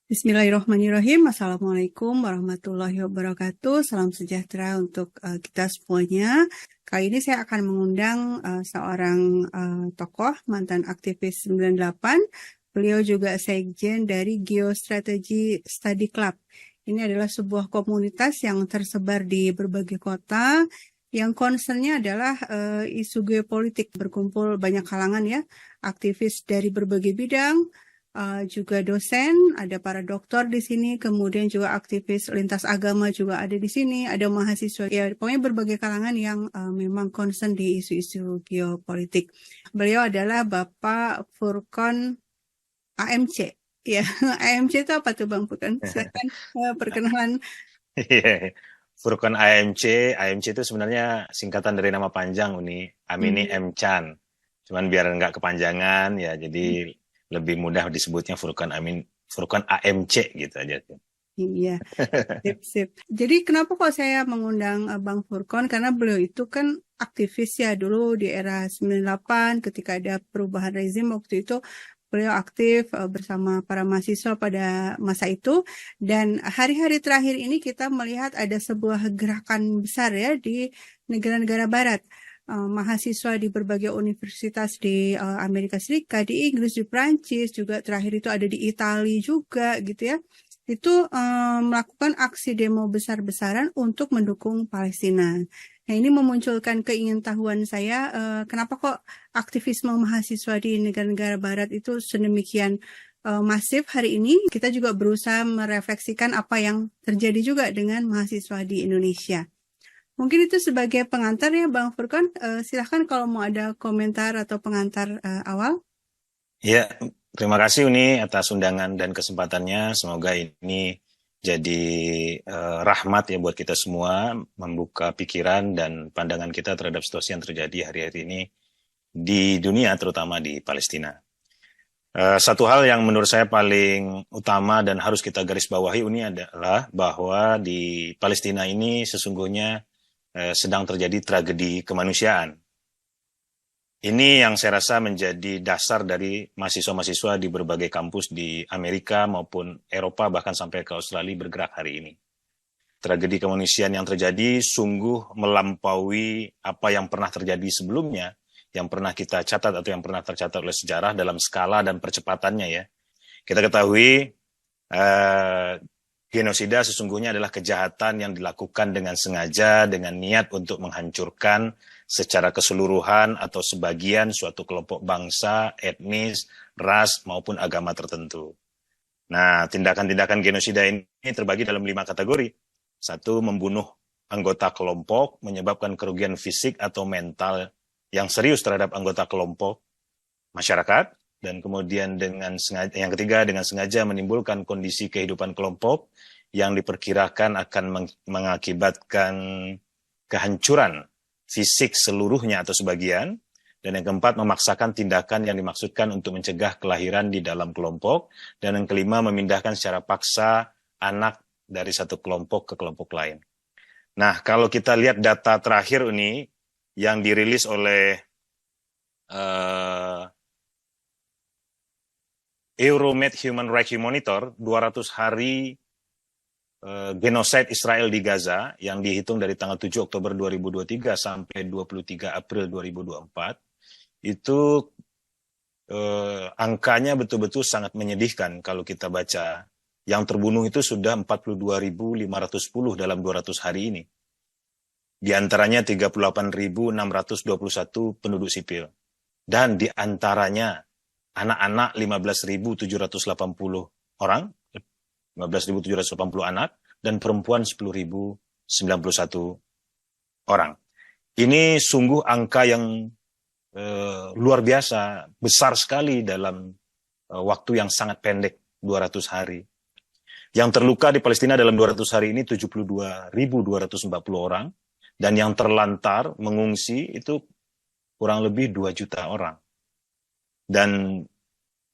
Bismillahirrahmanirrahim. Assalamualaikum warahmatullahi wabarakatuh. Salam sejahtera untuk kita semuanya. Kali ini saya akan mengundang seorang tokoh, mantan aktivis 98. Beliau juga sekjen dari Geostrategy Study Club. Ini adalah sebuah komunitas yang tersebar di berbagai kota, yang concernnya adalah isu geopolitik. Berkumpul banyak kalangan ya, aktivis dari berbagai bidang, juga dosen, ada para doktor di sini, kemudian juga aktivis lintas agama juga ada di sini, ada mahasiswa, ya pokoknya berbagai kalangan yang memang concern di isu-isu geopolitik. Beliau adalah Bapak Furqon AMC. Ya, AMC itu apa tuh Bang Furqon? Silakan perkenalan. Furqon AMC, AMC itu sebenarnya singkatan dari nama panjang Uni, Amini M. Chan. Cuman biar nggak kepanjangan ya, jadi lebih mudah disebutnya Furqon AMC gitu aja. Iya, sip. Jadi kenapa kok saya mengundang Bang Furqon? Karena beliau itu kan aktivis ya dulu di era 98 ketika ada perubahan rezim waktu itu beliau aktif bersama para mahasiswa pada masa itu. Dan hari-hari terakhir ini kita melihat ada sebuah gerakan besar ya di negara-negara barat. Mahasiswa di berbagai universitas di Amerika Serikat, di Inggris, di Prancis, juga terakhir itu ada di Italia juga gitu ya. Itu melakukan aksi demo besar-besaran untuk mendukung Palestina. Nah, ini memunculkan keingintahuan saya, kenapa kok aktivisme mahasiswa di negara-negara barat itu sedemikian masif hari ini. Kita juga berusaha merefleksikan apa yang terjadi juga dengan mahasiswa di Indonesia. Mungkin itu sebagai pengantar ya Bang Furqon. Silahkan kalau mau ada komentar atau pengantar awal. Ya, terima kasih Uni atas undangan dan kesempatannya. Semoga ini jadi rahmat ya buat kita semua, membuka pikiran dan pandangan kita terhadap situasi yang terjadi hari-hari ini di dunia, terutama di Palestina. Satu hal yang menurut saya paling utama dan harus kita garis bawahi Uni adalah bahwa di Palestina ini sesungguhnya sedang terjadi tragedi kemanusiaan. Ini yang saya rasa menjadi dasar dari mahasiswa-mahasiswa di berbagai kampus di Amerika maupun Eropa, bahkan sampai ke Australia bergerak hari ini. Tragedi kemanusiaan yang terjadi sungguh melampaui apa yang pernah terjadi sebelumnya, yang pernah kita catat atau yang pernah tercatat oleh sejarah dalam skala dan percepatannya ya. Kita ketahui genosida sesungguhnya adalah kejahatan yang dilakukan dengan sengaja, dengan niat untuk menghancurkan secara keseluruhan atau sebagian suatu kelompok bangsa, etnis, ras, maupun agama tertentu. Nah, tindakan-tindakan genosida ini terbagi dalam 5 kategori. 1, membunuh anggota kelompok, menyebabkan kerugian fisik atau mental yang serius terhadap anggota kelompok masyarakat. Dan kemudian dengan sengaja, yang ketiga, dengan sengaja menimbulkan kondisi kehidupan kelompok yang diperkirakan akan mengakibatkan kehancuran fisik seluruhnya atau sebagian. Dan yang keempat, memaksakan tindakan yang dimaksudkan untuk mencegah kelahiran di dalam kelompok. Dan yang kelima, memindahkan secara paksa anak dari satu kelompok ke kelompok lain. Nah, kalau kita lihat data terakhir ini yang dirilis oleh Euromed Human Rights Monitor, 200 hari genosida Israel di Gaza yang dihitung dari tanggal 7 Oktober 2023 sampai 23 April 2024, itu angkanya betul-betul sangat menyedihkan kalau kita baca. Yang terbunuh itu sudah 42.510 dalam 200 hari ini. Di antaranya 38.621 penduduk sipil. Dan di antaranya anak-anak 15.780 orang, 15.780 anak, dan perempuan 10.091 orang. Ini sungguh angka yang luar biasa, besar sekali dalam waktu yang sangat pendek, 200 hari. Yang terluka di Palestina dalam 200 hari ini 72.240 orang, dan yang terlantar, mengungsi itu kurang lebih 2 juta orang. Dan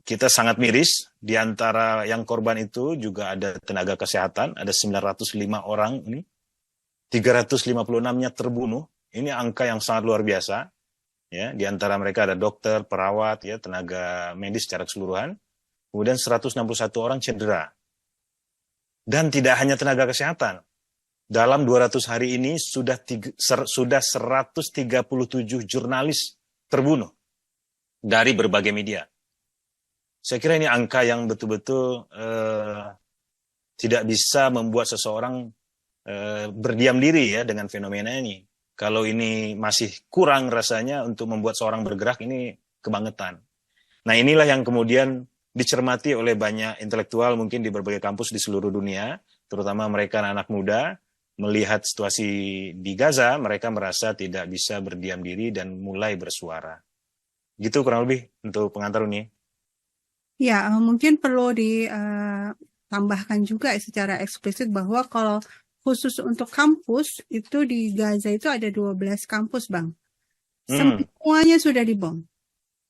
kita sangat miris, di antara yang korban itu juga ada tenaga kesehatan, ada 905 orang ini, 356-nya terbunuh. Ini angka yang sangat luar biasa. Ya, di antara mereka ada dokter, perawat, ya, tenaga medis secara keseluruhan. Kemudian 161 orang cedera. Dan tidak hanya tenaga kesehatan. Dalam 200 hari ini sudah 137 jurnalis terbunuh dari berbagai media. Saya kira ini angka yang betul-betul tidak bisa membuat seseorang berdiam diri ya dengan fenomena ini. Kalau ini masih kurang rasanya untuk membuat seorang bergerak, ini kebangetan. Nah, inilah yang kemudian dicermati oleh banyak intelektual mungkin di berbagai kampus di seluruh dunia, terutama mereka anak muda, melihat situasi di Gaza, mereka merasa tidak bisa berdiam diri dan mulai bersuara. Gitu kurang lebih untuk pengantar ini. Ya, mungkin perlu ditambahkan juga secara eksplisit bahwa kalau khusus untuk kampus, itu di Gaza itu ada 12 kampus, Bang. Semuanya sudah dibom.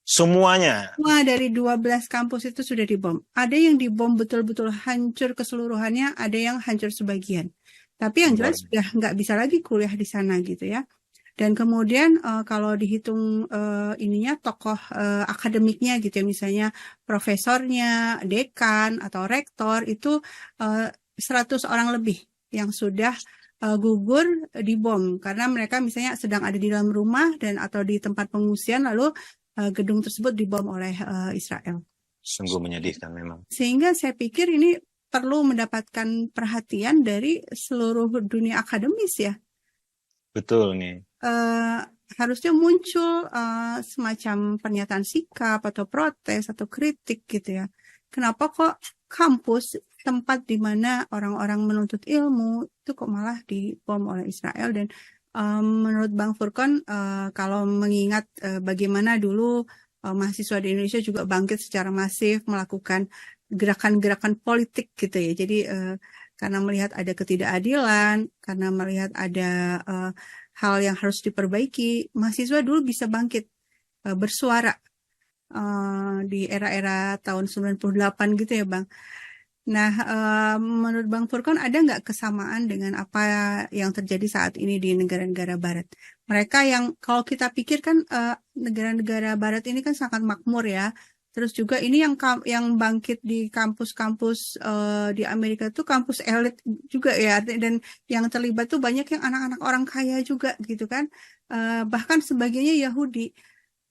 Semuanya. Semua dari 12 kampus itu sudah dibom. Ada yang dibom betul-betul hancur keseluruhannya, ada yang hancur sebagian. Tapi yang jelas sudah nggak bisa lagi kuliah di sana gitu ya. Dan kemudian kalau dihitung ininya tokoh akademiknya gitu ya, misalnya profesornya, dekan atau rektor itu 100 orang lebih yang sudah gugur dibom karena mereka misalnya sedang ada di dalam rumah dan atau di tempat pengungsian lalu gedung tersebut dibom oleh Israel. Sungguh menyedihkan memang. Sehingga saya pikir ini perlu mendapatkan perhatian dari seluruh dunia akademis ya. Betul nih. Harusnya muncul semacam pernyataan sikap atau protes atau kritik gitu ya. Kenapa kok kampus, tempat di mana orang-orang menuntut ilmu, itu kok malah dibom oleh Israel. Dan menurut Bang Furkon, kalau mengingat bagaimana dulu mahasiswa di Indonesia juga bangkit secara masif melakukan gerakan-gerakan politik gitu ya. Jadi karena melihat ada ketidakadilan, karena melihat ada hal yang harus diperbaiki, mahasiswa dulu bisa bangkit bersuara di era-era tahun 98 gitu ya Bang. Nah, menurut Bang Furkon ada nggak kesamaan dengan apa yang terjadi saat ini di negara-negara Barat? Mereka yang kalau kita pikir kan negara-negara Barat ini kan sangat makmur ya. Terus juga ini yang bangkit di kampus-kampus di Amerika itu kampus elit juga ya. Dan yang terlibat tuh banyak yang anak-anak orang kaya juga gitu kan. Bahkan sebagiannya Yahudi.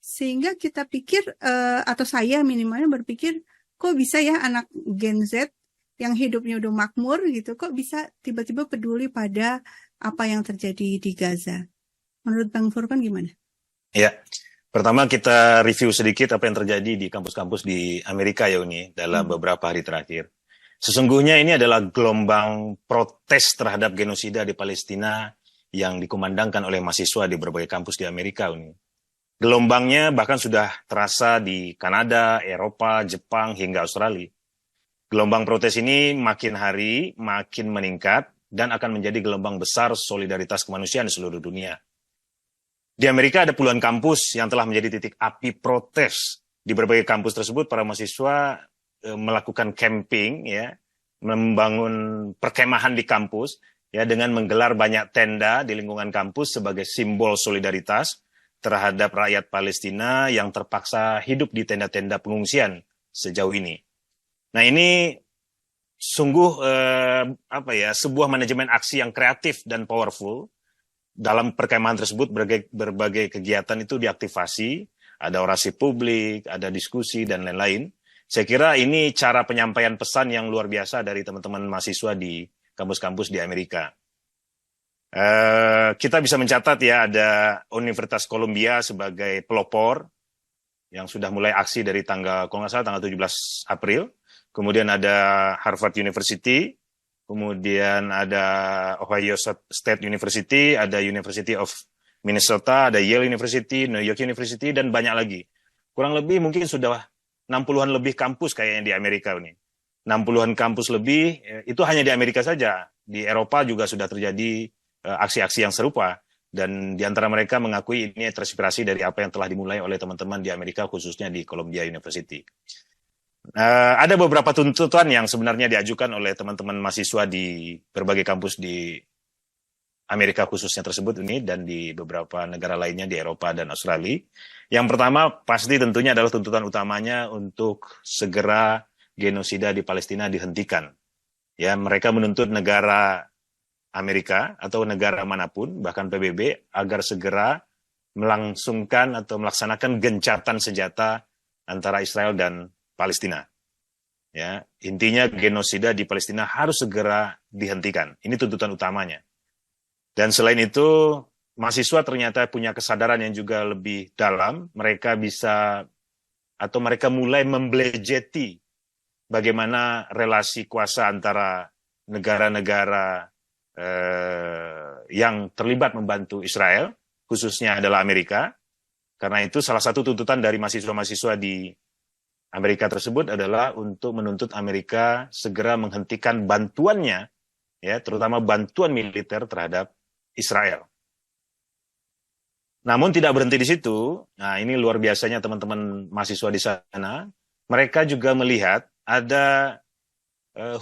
Sehingga kita pikir, atau saya minimalnya berpikir, kok bisa ya anak Gen Z yang hidupnya udah makmur gitu, kok bisa tiba-tiba peduli pada apa yang terjadi di Gaza. Menurut Bang Furkon gimana? Ya, pertama kita review sedikit apa yang terjadi di kampus-kampus di Amerika ya Uni dalam beberapa hari terakhir. Sesungguhnya ini adalah gelombang protes terhadap genosida di Palestina yang dikumandangkan oleh mahasiswa di berbagai kampus di Amerika Uni. Gelombangnya bahkan sudah terasa di Kanada, Eropa, Jepang, hingga Australia. Gelombang protes ini makin hari makin meningkat dan akan menjadi gelombang besar solidaritas kemanusiaan di seluruh dunia. Di Amerika ada puluhan kampus yang telah menjadi titik api protes. Di berbagai kampus tersebut para mahasiswa melakukan camping ya, membangun perkemahan di kampus ya dengan menggelar banyak tenda di lingkungan kampus sebagai simbol solidaritas terhadap rakyat Palestina yang terpaksa hidup di tenda-tenda pengungsian sejauh ini. Nah ini sungguh sebuah manajemen aksi yang kreatif dan powerful. Dalam perkemahan tersebut berbagai kegiatan itu diaktifasi, ada orasi publik, ada diskusi dan lain-lain. Saya kira ini cara penyampaian pesan yang luar biasa dari teman-teman mahasiswa di kampus-kampus di Amerika. Kita bisa mencatat ya ada Universitas Columbia sebagai pelopor yang sudah mulai aksi dari kalau nggak salah tanggal 17 April. Kemudian ada Harvard University, kemudian ada Ohio State University, ada University of Minnesota, ada Yale University, New York University, dan banyak lagi. Kurang lebih mungkin sudah 60-an lebih kampus kayaknya di Amerika ini. 60-an kampus lebih, itu hanya di Amerika saja. Di Eropa juga sudah terjadi aksi-aksi yang serupa. Dan di antara mereka mengakui ini terinspirasi dari apa yang telah dimulai oleh teman-teman di Amerika, khususnya di Columbia University. Ada beberapa tuntutan yang sebenarnya diajukan oleh teman-teman mahasiswa di berbagai kampus di Amerika khususnya tersebut ini dan di beberapa negara lainnya di Eropa dan Australia. Yang pertama pasti tentunya adalah tuntutan utamanya untuk segera genosida di Palestina dihentikan. Ya, mereka menuntut negara Amerika atau negara manapun, bahkan PBB, agar segera melangsungkan atau melaksanakan gencatan senjata antara Israel dan Palestina. Ya, intinya genosida di Palestina harus segera dihentikan. Ini tuntutan utamanya. Dan selain itu, mahasiswa ternyata punya kesadaran yang juga lebih dalam. Mereka bisa atau mereka mulai membelejeti bagaimana relasi kuasa antara negara-negara yang terlibat membantu Israel, khususnya adalah Amerika. Karena itu salah satu tuntutan dari mahasiswa-mahasiswa di Amerika tersebut adalah untuk menuntut Amerika segera menghentikan bantuannya, ya, terutama bantuan militer terhadap Israel. Namun tidak berhenti di situ. Nah, ini luar biasanya teman-teman mahasiswa di sana. Mereka juga melihat ada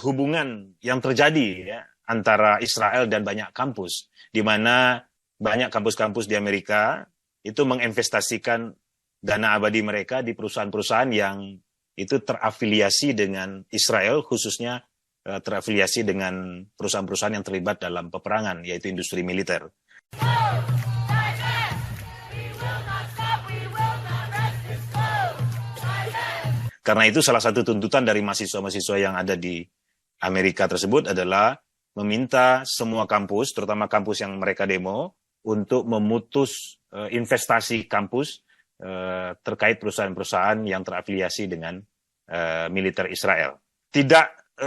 hubungan yang terjadi, ya, antara Israel dan banyak kampus, di mana banyak kampus-kampus di Amerika itu menginvestasikan dana abadi mereka di perusahaan-perusahaan yang itu terafiliasi dengan Israel, khususnya terafiliasi dengan perusahaan-perusahaan yang terlibat dalam peperangan, yaitu industri militer. Karena itu salah satu tuntutan dari mahasiswa-mahasiswa yang ada di Amerika tersebut adalah meminta semua kampus, terutama kampus yang mereka demo, untuk memutus investasi kampus terkait perusahaan-perusahaan yang terafiliasi dengan militer Israel. Tidak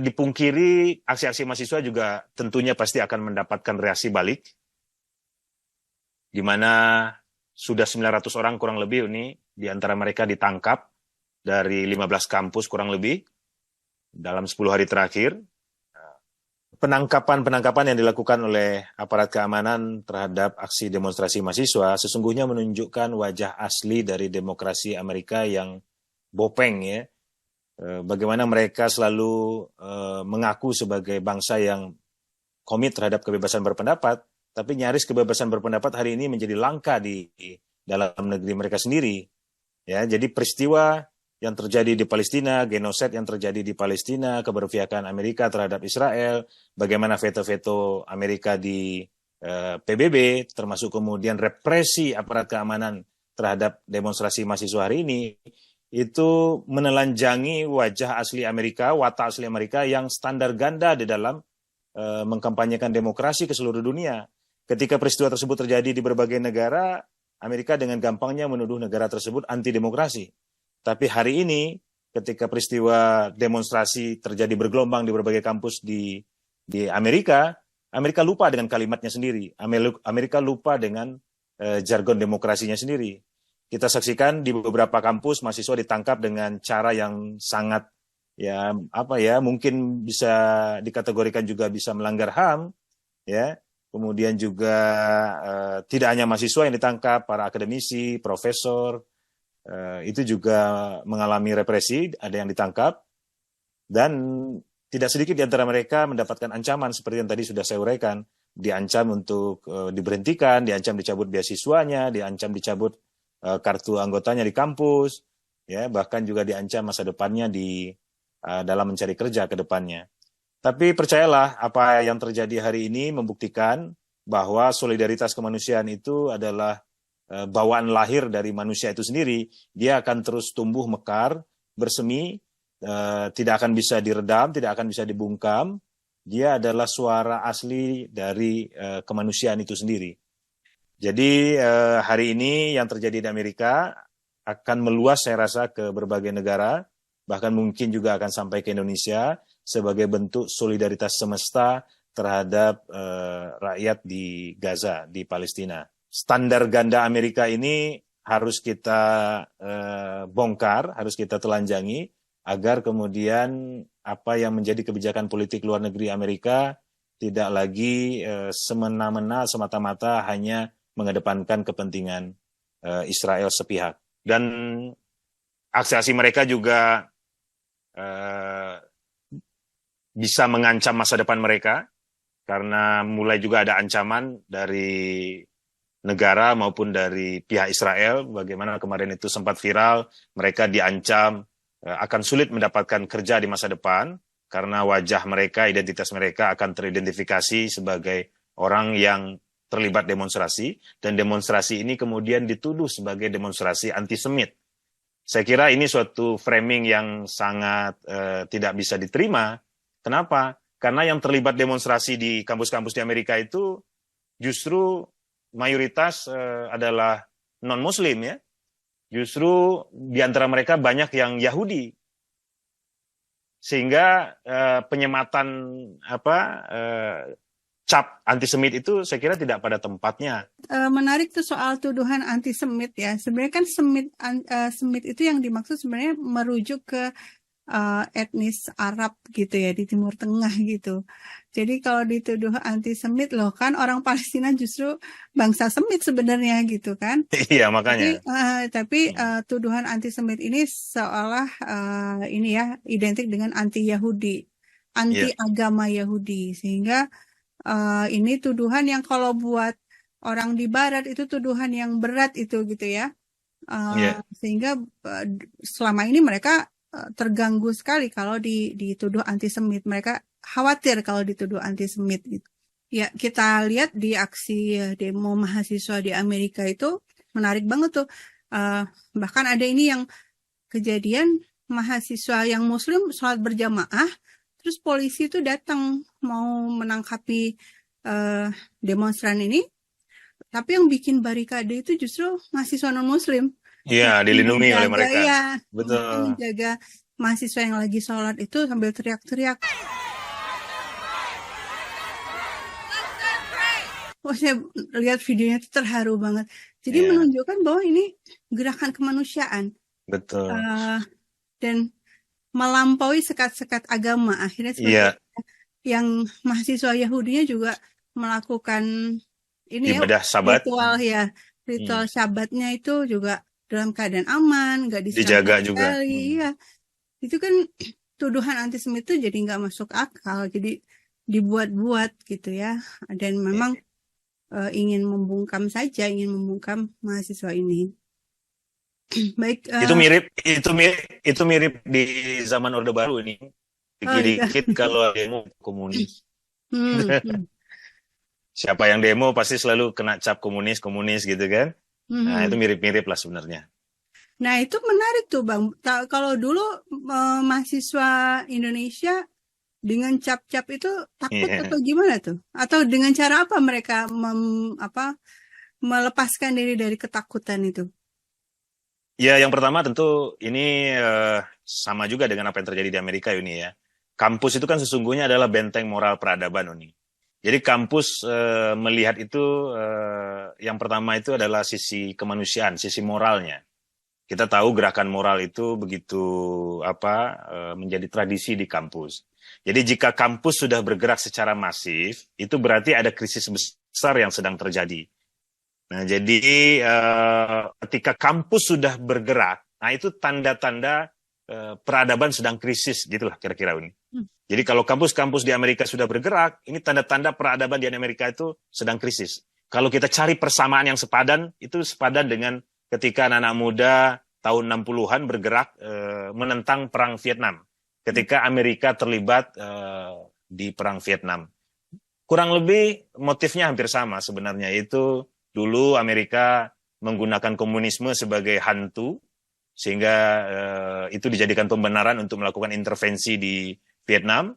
dipungkiri, aksi-aksi mahasiswa juga tentunya pasti akan mendapatkan reaksi balik, di mana sudah 900 orang kurang lebih ini di antara mereka ditangkap dari 15 kampus kurang lebih dalam 10 hari terakhir. Penangkapan yang dilakukan oleh aparat keamanan terhadap aksi demonstrasi mahasiswa sesungguhnya menunjukkan wajah asli dari demokrasi Amerika yang bopeng, ya. Bagaimana mereka selalu mengaku sebagai bangsa yang komit terhadap kebebasan berpendapat, tapi nyaris kebebasan berpendapat hari ini menjadi langka di dalam negeri mereka sendiri. Ya, jadi peristiwa yang terjadi di Palestina, genosid yang terjadi di Palestina, keberpihakan Amerika terhadap Israel, bagaimana veto-veto Amerika di PBB, termasuk kemudian represi aparat keamanan terhadap demonstrasi mahasiswa hari ini, itu menelanjangi wajah asli Amerika, watak asli Amerika yang standar ganda di dalam mengkampanyekan demokrasi ke seluruh dunia. Ketika peristiwa tersebut terjadi di berbagai negara, Amerika dengan gampangnya menuduh negara tersebut anti-demokrasi. Tapi hari ini, ketika peristiwa demonstrasi terjadi bergelombang di berbagai kampus di Amerika, Amerika lupa dengan kalimatnya sendiri. Amerika lupa dengan jargon demokrasinya sendiri. Kita saksikan di beberapa kampus mahasiswa ditangkap dengan cara yang sangat, ya, mungkin bisa dikategorikan juga bisa melanggar HAM, ya. Kemudian juga tidak hanya mahasiswa yang ditangkap, para akademisi, profesor, itu juga mengalami represi, ada yang ditangkap, dan tidak sedikit di antara mereka mendapatkan ancaman seperti yang tadi sudah saya uraikan, diancam untuk diberhentikan, diancam dicabut beasiswanya, diancam dicabut kartu anggotanya di kampus, ya, bahkan juga diancam masa depannya di dalam mencari kerja ke depannya. Tapi percayalah, apa yang terjadi hari ini membuktikan bahwa solidaritas kemanusiaan itu adalah bawaan lahir dari manusia itu sendiri. Dia akan terus tumbuh mekar, bersemi, tidak akan bisa diredam, tidak akan bisa dibungkam. Dia adalah suara asli dari kemanusiaan itu sendiri. Jadi hari ini yang terjadi di Amerika akan meluas, saya rasa, ke berbagai negara, bahkan mungkin juga akan sampai ke Indonesia sebagai bentuk solidaritas semesta terhadap rakyat di Gaza, di Palestina. Standar ganda Amerika ini harus kita bongkar, harus kita telanjangi, agar kemudian apa yang menjadi kebijakan politik luar negeri Amerika tidak lagi semena-mena, semata-mata hanya mengedepankan kepentingan Israel sepihak. Dan aksi-aksi mereka juga bisa mengancam masa depan mereka, karena mulai juga ada ancaman dari negara maupun dari pihak Israel, bagaimana kemarin itu sempat viral, mereka diancam akan sulit mendapatkan kerja di masa depan karena wajah mereka, identitas mereka akan teridentifikasi sebagai orang yang terlibat demonstrasi, dan demonstrasi ini kemudian dituduh sebagai demonstrasi antisemit. Saya kira ini suatu framing yang sangat tidak bisa diterima. Kenapa? Karena yang terlibat demonstrasi di kampus-kampus di Amerika itu justru mayoritas adalah non-Muslim ya. Justru di antara mereka banyak yang Yahudi. Sehingga penyematan cap antisemit itu saya kira tidak pada tempatnya. Menarik tuh soal tuduhan antisemit ya. Sebenarnya kan semit itu yang dimaksud sebenarnya merujuk ke etnis Arab gitu ya di Timur Tengah gitu. Jadi kalau dituduh antisemit loh kan orang Palestina justru bangsa Semit sebenarnya gitu kan. Iya makanya. Tapi tuduhan antisemit ini seolah ini ya identik dengan anti Yahudi, anti agama Yahudi, sehingga ini tuduhan yang kalau buat orang di Barat itu tuduhan yang berat itu gitu ya. Sehingga selama ini mereka terganggu sekali kalau dituduh antisemit. Mereka khawatir kalau dituduh antisemit gitu. Ya, kita lihat di aksi demo mahasiswa di Amerika itu menarik banget tuh. Bahkan ada ini yang kejadian mahasiswa yang Muslim sholat berjamaah, terus polisi itu datang mau menangkapi demonstran ini, tapi yang bikin barikade itu justru mahasiswa non-Muslim. Iya, dilindungi oleh mereka. Iya, betul. Menjaga mahasiswa yang lagi sholat itu sambil teriak-teriak. Saya lihat videonya itu terharu banget. Jadi menunjukkan bahwa ini gerakan kemanusiaan. Betul. Dan melampaui sekat-sekat agama. Akhirnya seperti yang mahasiswa Yahudinya juga melakukan ini ibadah Sabat. Ritual Sabatnya itu juga dalam keadaan aman, nggak dijaga juga. Iya, itu kan tuduhan antisemit itu jadi nggak masuk akal, jadi dibuat-buat gitu ya. Dan memang ingin membungkam mahasiswa ini. Baik. Itu mirip di zaman Orde Baru ini. Dikit-dikit kalau demo komunis. Siapa yang demo pasti selalu kena cap komunis gitu kan. Nah, itu mirip-mirip lah sebenarnya. Nah, itu menarik tuh, Bang. Kalau dulu mahasiswa Indonesia dengan cap-cap itu takut atau gimana tuh? Atau dengan cara apa mereka melepaskan diri dari ketakutan itu? Ya, yang pertama tentu ini sama juga dengan apa yang terjadi di Amerika ini ya. Kampus itu kan sesungguhnya adalah benteng moral peradaban ini. Jadi kampus melihat itu yang pertama itu adalah sisi kemanusiaan, sisi moralnya. Kita tahu gerakan moral itu begitu menjadi tradisi di kampus. Jadi jika kampus sudah bergerak secara masif, itu berarti ada krisis besar yang sedang terjadi. Nah, jadi ketika kampus sudah bergerak, nah itu tanda-tanda peradaban sedang krisis, gitulah kira-kira ini. Jadi kalau kampus-kampus di Amerika sudah bergerak, ini tanda-tanda peradaban di Amerika itu sedang krisis. Kalau kita cari persamaan yang sepadan, itu sepadan dengan ketika anak-anak muda tahun 60-an bergerak menentang Perang Vietnam. Ketika Amerika terlibat di Perang Vietnam. Kurang lebih motifnya hampir sama sebenarnya. Itu dulu Amerika menggunakan komunisme sebagai hantu, sehingga itu dijadikan pembenaran untuk melakukan intervensi di Vietnam.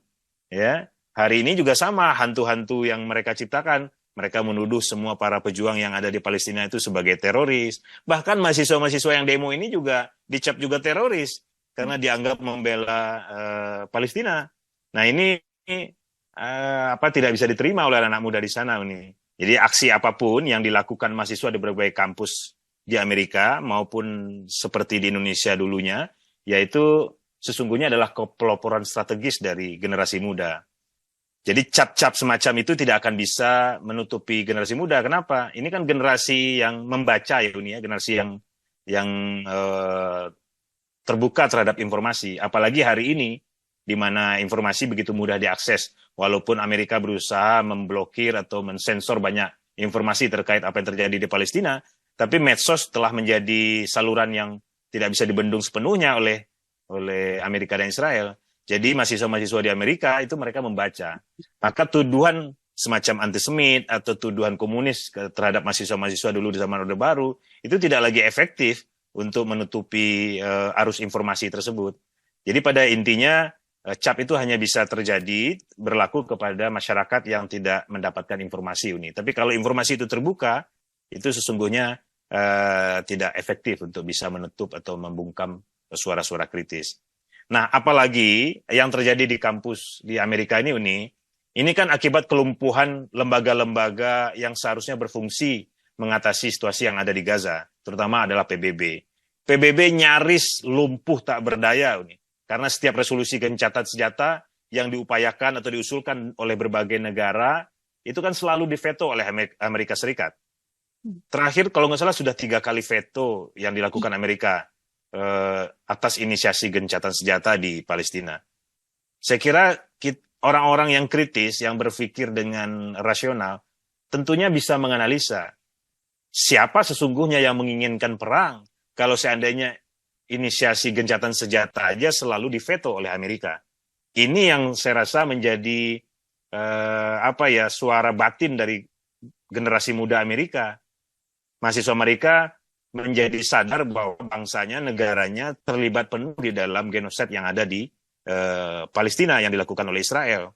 Ya, hari ini juga sama, hantu-hantu yang mereka ciptakan. Mereka menuduh semua para pejuang yang ada di Palestina itu sebagai teroris. Bahkan mahasiswa-mahasiswa yang demo ini juga dicap juga teroris karena dianggap membela Palestina. Nah ini tidak bisa diterima oleh anak muda di sana ini. Jadi aksi apapun yang dilakukan mahasiswa di berbagai kampus di Amerika maupun seperti di Indonesia dulunya, yaitu sesungguhnya adalah peloporan strategis dari generasi muda. Jadi cap-cap semacam itu tidak akan bisa menutupi generasi muda. Kenapa? Ini kan generasi yang membaca ya, generasi yang terbuka terhadap informasi. Apalagi hari ini, di mana informasi begitu mudah diakses. Walaupun Amerika berusaha memblokir atau mensensor banyak informasi terkait apa yang terjadi di Palestina, tapi medsos telah menjadi saluran yang tidak bisa dibendung sepenuhnya oleh Amerika dan Israel. Jadi mahasiswa-mahasiswa di Amerika itu mereka membaca. Maka tuduhan semacam antisemit atau tuduhan komunis terhadap mahasiswa-mahasiswa dulu di zaman Orde Baru itu tidak lagi efektif untuk menutupi arus informasi tersebut. Jadi pada intinya cap itu hanya bisa terjadi berlaku kepada masyarakat yang tidak mendapatkan informasi ini. Tapi kalau informasi itu terbuka, itu sesungguhnya tidak efektif untuk bisa menutup atau membungkam suara-suara kritis. Nah, apalagi yang terjadi di kampus di Amerika ini, Uni, ini kan akibat kelumpuhan lembaga-lembaga yang seharusnya berfungsi mengatasi situasi yang ada di Gaza, terutama adalah PBB. PBB nyaris lumpuh tak berdaya, Uni, karena setiap resolusi gencatan senjata yang diupayakan atau diusulkan oleh berbagai negara, itu kan selalu diveto oleh Amerika Serikat. Terakhir, kalau nggak salah, sudah 3 kali veto yang dilakukan Amerika atas inisiasi gencatan senjata di Palestina. Saya kira orang-orang yang kritis, yang berpikir dengan rasional, tentunya bisa menganalisa siapa sesungguhnya yang menginginkan perang kalau seandainya inisiasi gencatan senjata aja selalu diveto oleh Amerika. Ini yang saya rasa menjadi suara batin dari generasi muda Amerika. Mahasiswa mereka menjadi sadar bahwa bangsanya, negaranya terlibat penuh di dalam genosid yang ada di Palestina yang dilakukan oleh Israel.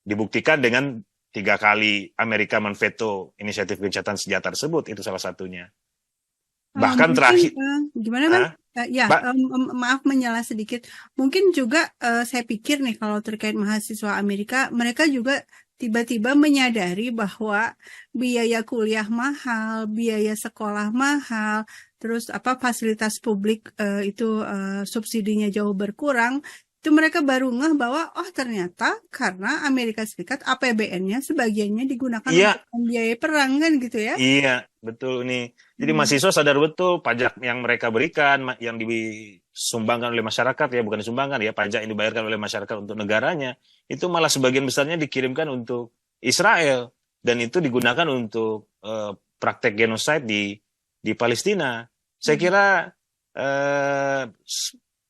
Dibuktikan dengan 3 kali Amerika menveto inisiatif gencatan senjata tersebut, itu salah satunya. Bahkan Mungkin, terakhir, gimana Bang? Maaf menyela sedikit. Mungkin juga saya pikir nih kalau terkait mahasiswa Amerika, mereka juga tiba-tiba menyadari bahwa biaya kuliah mahal, biaya sekolah mahal, terus fasilitas publik itu subsidinya jauh berkurang. Itu mereka baru ngeh bahwa ternyata karena Amerika Serikat APBN-nya sebagiannya digunakan untuk membiayai perang kan gitu ya? Iya, betul nih. Jadi mahasiswa sadar betul pajak yang mereka berikan, yang disumbangkan oleh masyarakat, ya bukan disumbangkan ya, pajak yang dibayarkan oleh masyarakat untuk negaranya, itu malah sebagian besarnya dikirimkan untuk Israel, dan itu digunakan untuk praktek genosida di Palestina. Saya kira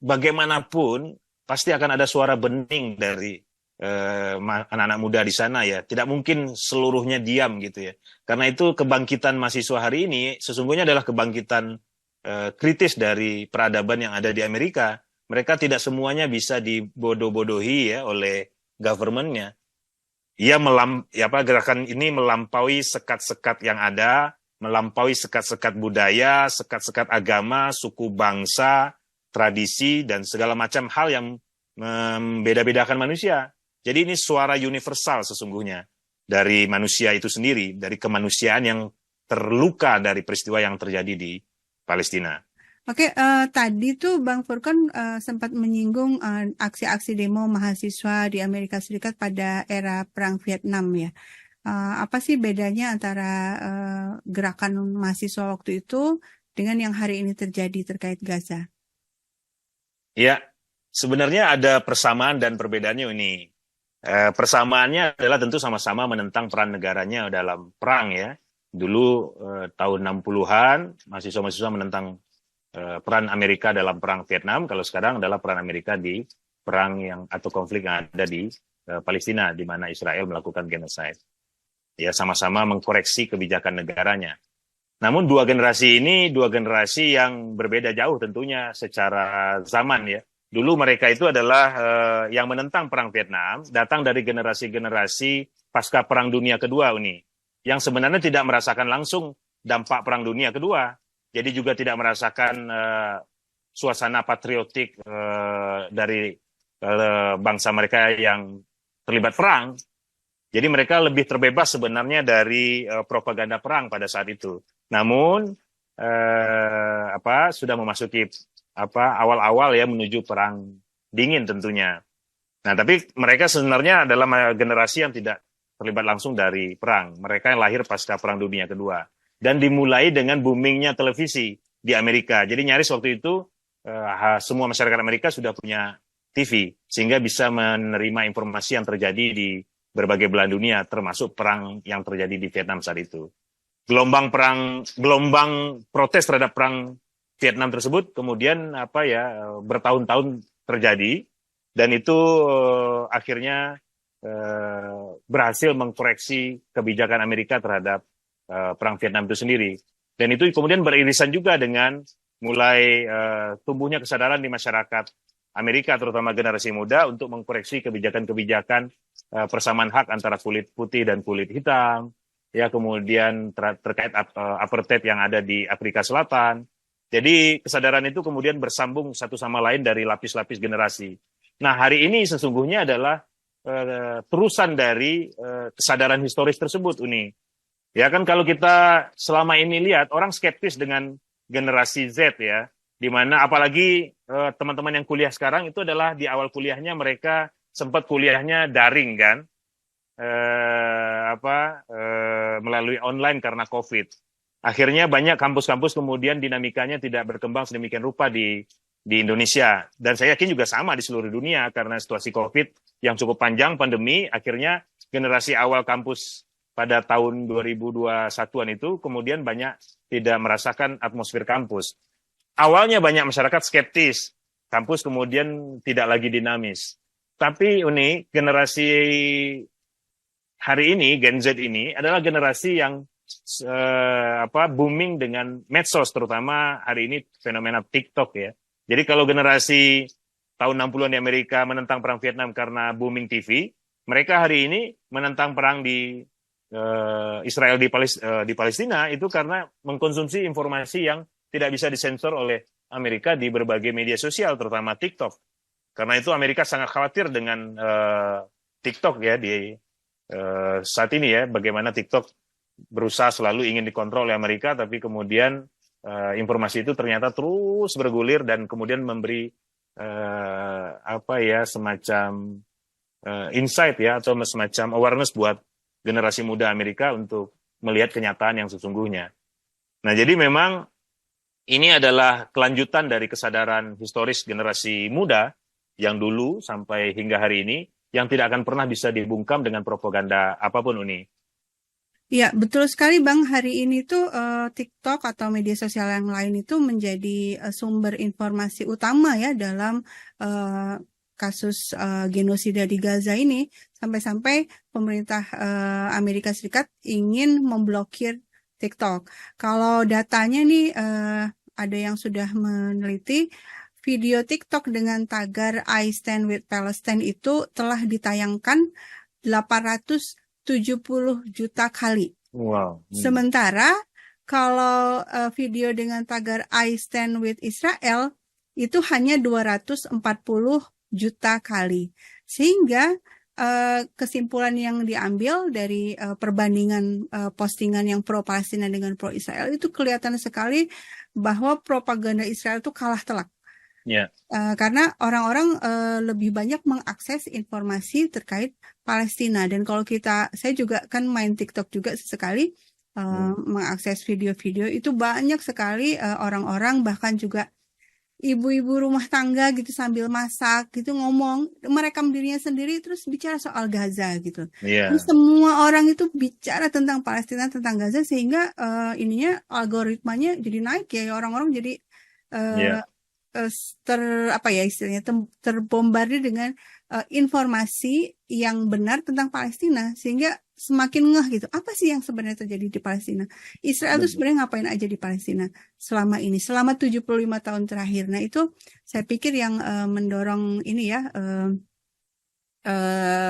bagaimanapun pasti akan ada suara bening dari anak-anak muda di sana ya. Tidak mungkin seluruhnya diam gitu ya. Karena itu kebangkitan mahasiswa hari ini sesungguhnya adalah kebangkitan kritis dari peradaban yang ada di Amerika. Mereka tidak semuanya bisa dibodoh-bodohi ya oleh government-nya. Gerakan ini melampaui sekat-sekat yang ada, melampaui sekat-sekat budaya, sekat-sekat agama, suku bangsa, tradisi, dan segala macam hal yang membeda-bedakan manusia. Jadi ini suara universal sesungguhnya dari manusia itu sendiri, dari kemanusiaan yang terluka dari peristiwa yang terjadi di Palestina. Oke, tadi tuh Bang Furkon sempat menyinggung aksi-aksi demo mahasiswa di Amerika Serikat pada era Perang Vietnam ya. Apa sih bedanya antara gerakan mahasiswa waktu itu dengan yang hari ini terjadi terkait Gaza? Ya, sebenarnya ada persamaan dan perbedaannya ini. Persamaannya adalah tentu sama-sama menentang peran negaranya dalam perang ya. Dulu tahun 60-an, mahasiswa-mahasiswa menentang peran Amerika dalam perang Vietnam, kalau sekarang adalah peran Amerika di perang atau konflik yang ada di Palestina, di mana Israel melakukan genocide. Ya, sama-sama mengkoreksi kebijakan negaranya. Namun dua generasi ini, dua generasi yang berbeda jauh tentunya secara zaman ya. Dulu mereka itu adalah yang menentang perang Vietnam, datang dari generasi-generasi pasca Perang Dunia Kedua ini, yang sebenarnya tidak merasakan langsung dampak Perang Dunia Kedua. Jadi juga tidak merasakan suasana patriotik dari bangsa mereka yang terlibat perang. Jadi mereka lebih terbebas sebenarnya dari propaganda perang pada saat itu. Namun sudah memasuki awal-awal ya menuju perang dingin tentunya. Nah, tapi mereka sebenarnya adalah generasi yang tidak terlibat langsung dari perang. Mereka yang lahir pasca Perang Dunia Kedua. Dan dimulai dengan boomingnya televisi di Amerika. Jadi nyaris waktu itu semua masyarakat Amerika sudah punya TV, sehingga bisa menerima informasi yang terjadi di berbagai belahan dunia, termasuk perang yang terjadi di Vietnam saat itu. Gelombang protes terhadap perang Vietnam tersebut kemudian bertahun-tahun terjadi, dan itu akhirnya berhasil mengkoreksi kebijakan Amerika terhadap perang Vietnam itu sendiri. Dan itu kemudian beririsan juga dengan mulai tumbuhnya kesadaran di masyarakat Amerika, terutama generasi muda, untuk mengkoreksi kebijakan-kebijakan persamaan hak antara kulit putih dan kulit hitam, ya, kemudian terkait apartheid yang ada di Afrika Selatan. Jadi kesadaran itu kemudian bersambung satu sama lain dari lapis-lapis generasi. Nah, hari ini sesungguhnya adalah terusan dari kesadaran historis tersebut, Uni. Ya kan, kalau kita selama ini lihat orang skeptis dengan generasi Z, ya, di mana apalagi teman-teman yang kuliah sekarang itu adalah di awal kuliahnya mereka sempat kuliahnya daring kan, melalui online karena COVID. Akhirnya banyak kampus-kampus kemudian dinamikanya tidak berkembang sedemikian rupa di Indonesia. Dan saya yakin juga sama di seluruh dunia karena situasi COVID yang cukup panjang, pandemi, akhirnya generasi awal kampus pada tahun 2021-an itu kemudian banyak tidak merasakan atmosfer kampus. Awalnya banyak masyarakat skeptis, kampus kemudian tidak lagi dinamis. Tapi Uni, generasi hari ini, Gen Z ini adalah generasi yang booming dengan medsos, terutama hari ini fenomena TikTok, ya. Jadi kalau generasi tahun 60-an di Amerika menentang perang Vietnam karena booming TV, mereka hari ini menentang perang di Israel di Palestina itu karena mengkonsumsi informasi yang tidak bisa disensor oleh Amerika di berbagai media sosial, terutama TikTok. Karena itu Amerika sangat khawatir dengan TikTok, ya, di saat ini, ya, bagaimana TikTok berusaha selalu ingin dikontrol oleh Amerika, tapi kemudian informasi itu ternyata terus bergulir dan kemudian memberi semacam insight, ya, atau semacam awareness buat generasi muda Amerika untuk melihat kenyataan yang sesungguhnya. Nah, jadi memang ini adalah kelanjutan dari kesadaran historis generasi muda yang dulu sampai hingga hari ini yang tidak akan pernah bisa dibungkam dengan propaganda apapun, Uni. Ya, betul sekali Bang. Hari ini tuh TikTok atau media sosial yang lain itu menjadi sumber informasi utama, ya, dalam kasus genosida di Gaza ini. Sampai-sampai pemerintah Amerika Serikat ingin memblokir TikTok. Kalau datanya nih ada yang sudah meneliti, video TikTok dengan tagar I Stand with Palestine itu telah ditayangkan 870 juta kali. Wow. Sementara kalau video dengan tagar I Stand with Israel itu hanya 240 juta kali. Sehingga kesimpulan yang diambil dari perbandingan postingan yang pro Palestina dengan pro Israel itu kelihatan sekali bahwa propaganda Israel itu kalah telak. Yeah. Karena orang-orang lebih banyak mengakses informasi terkait Palestina. Dan kalau saya juga kan main TikTok juga sesekali, mengakses video-video itu banyak sekali orang-orang, bahkan juga ibu-ibu rumah tangga gitu sambil masak gitu ngomong, merekam dirinya sendiri terus bicara soal Gaza gitu. Yeah. Terus semua orang itu bicara tentang Palestina, tentang Gaza, sehingga algoritmanya jadi naik, ya, orang-orang jadi terbombardir dengan informasi yang benar tentang Palestina, sehingga semakin ngeh gitu, apa sih yang sebenarnya terjadi di Palestina? Israel itu sebenarnya ngapain aja di Palestina selama 75 tahun terakhir. Nah, itu saya pikir yang mendorong ini, ya,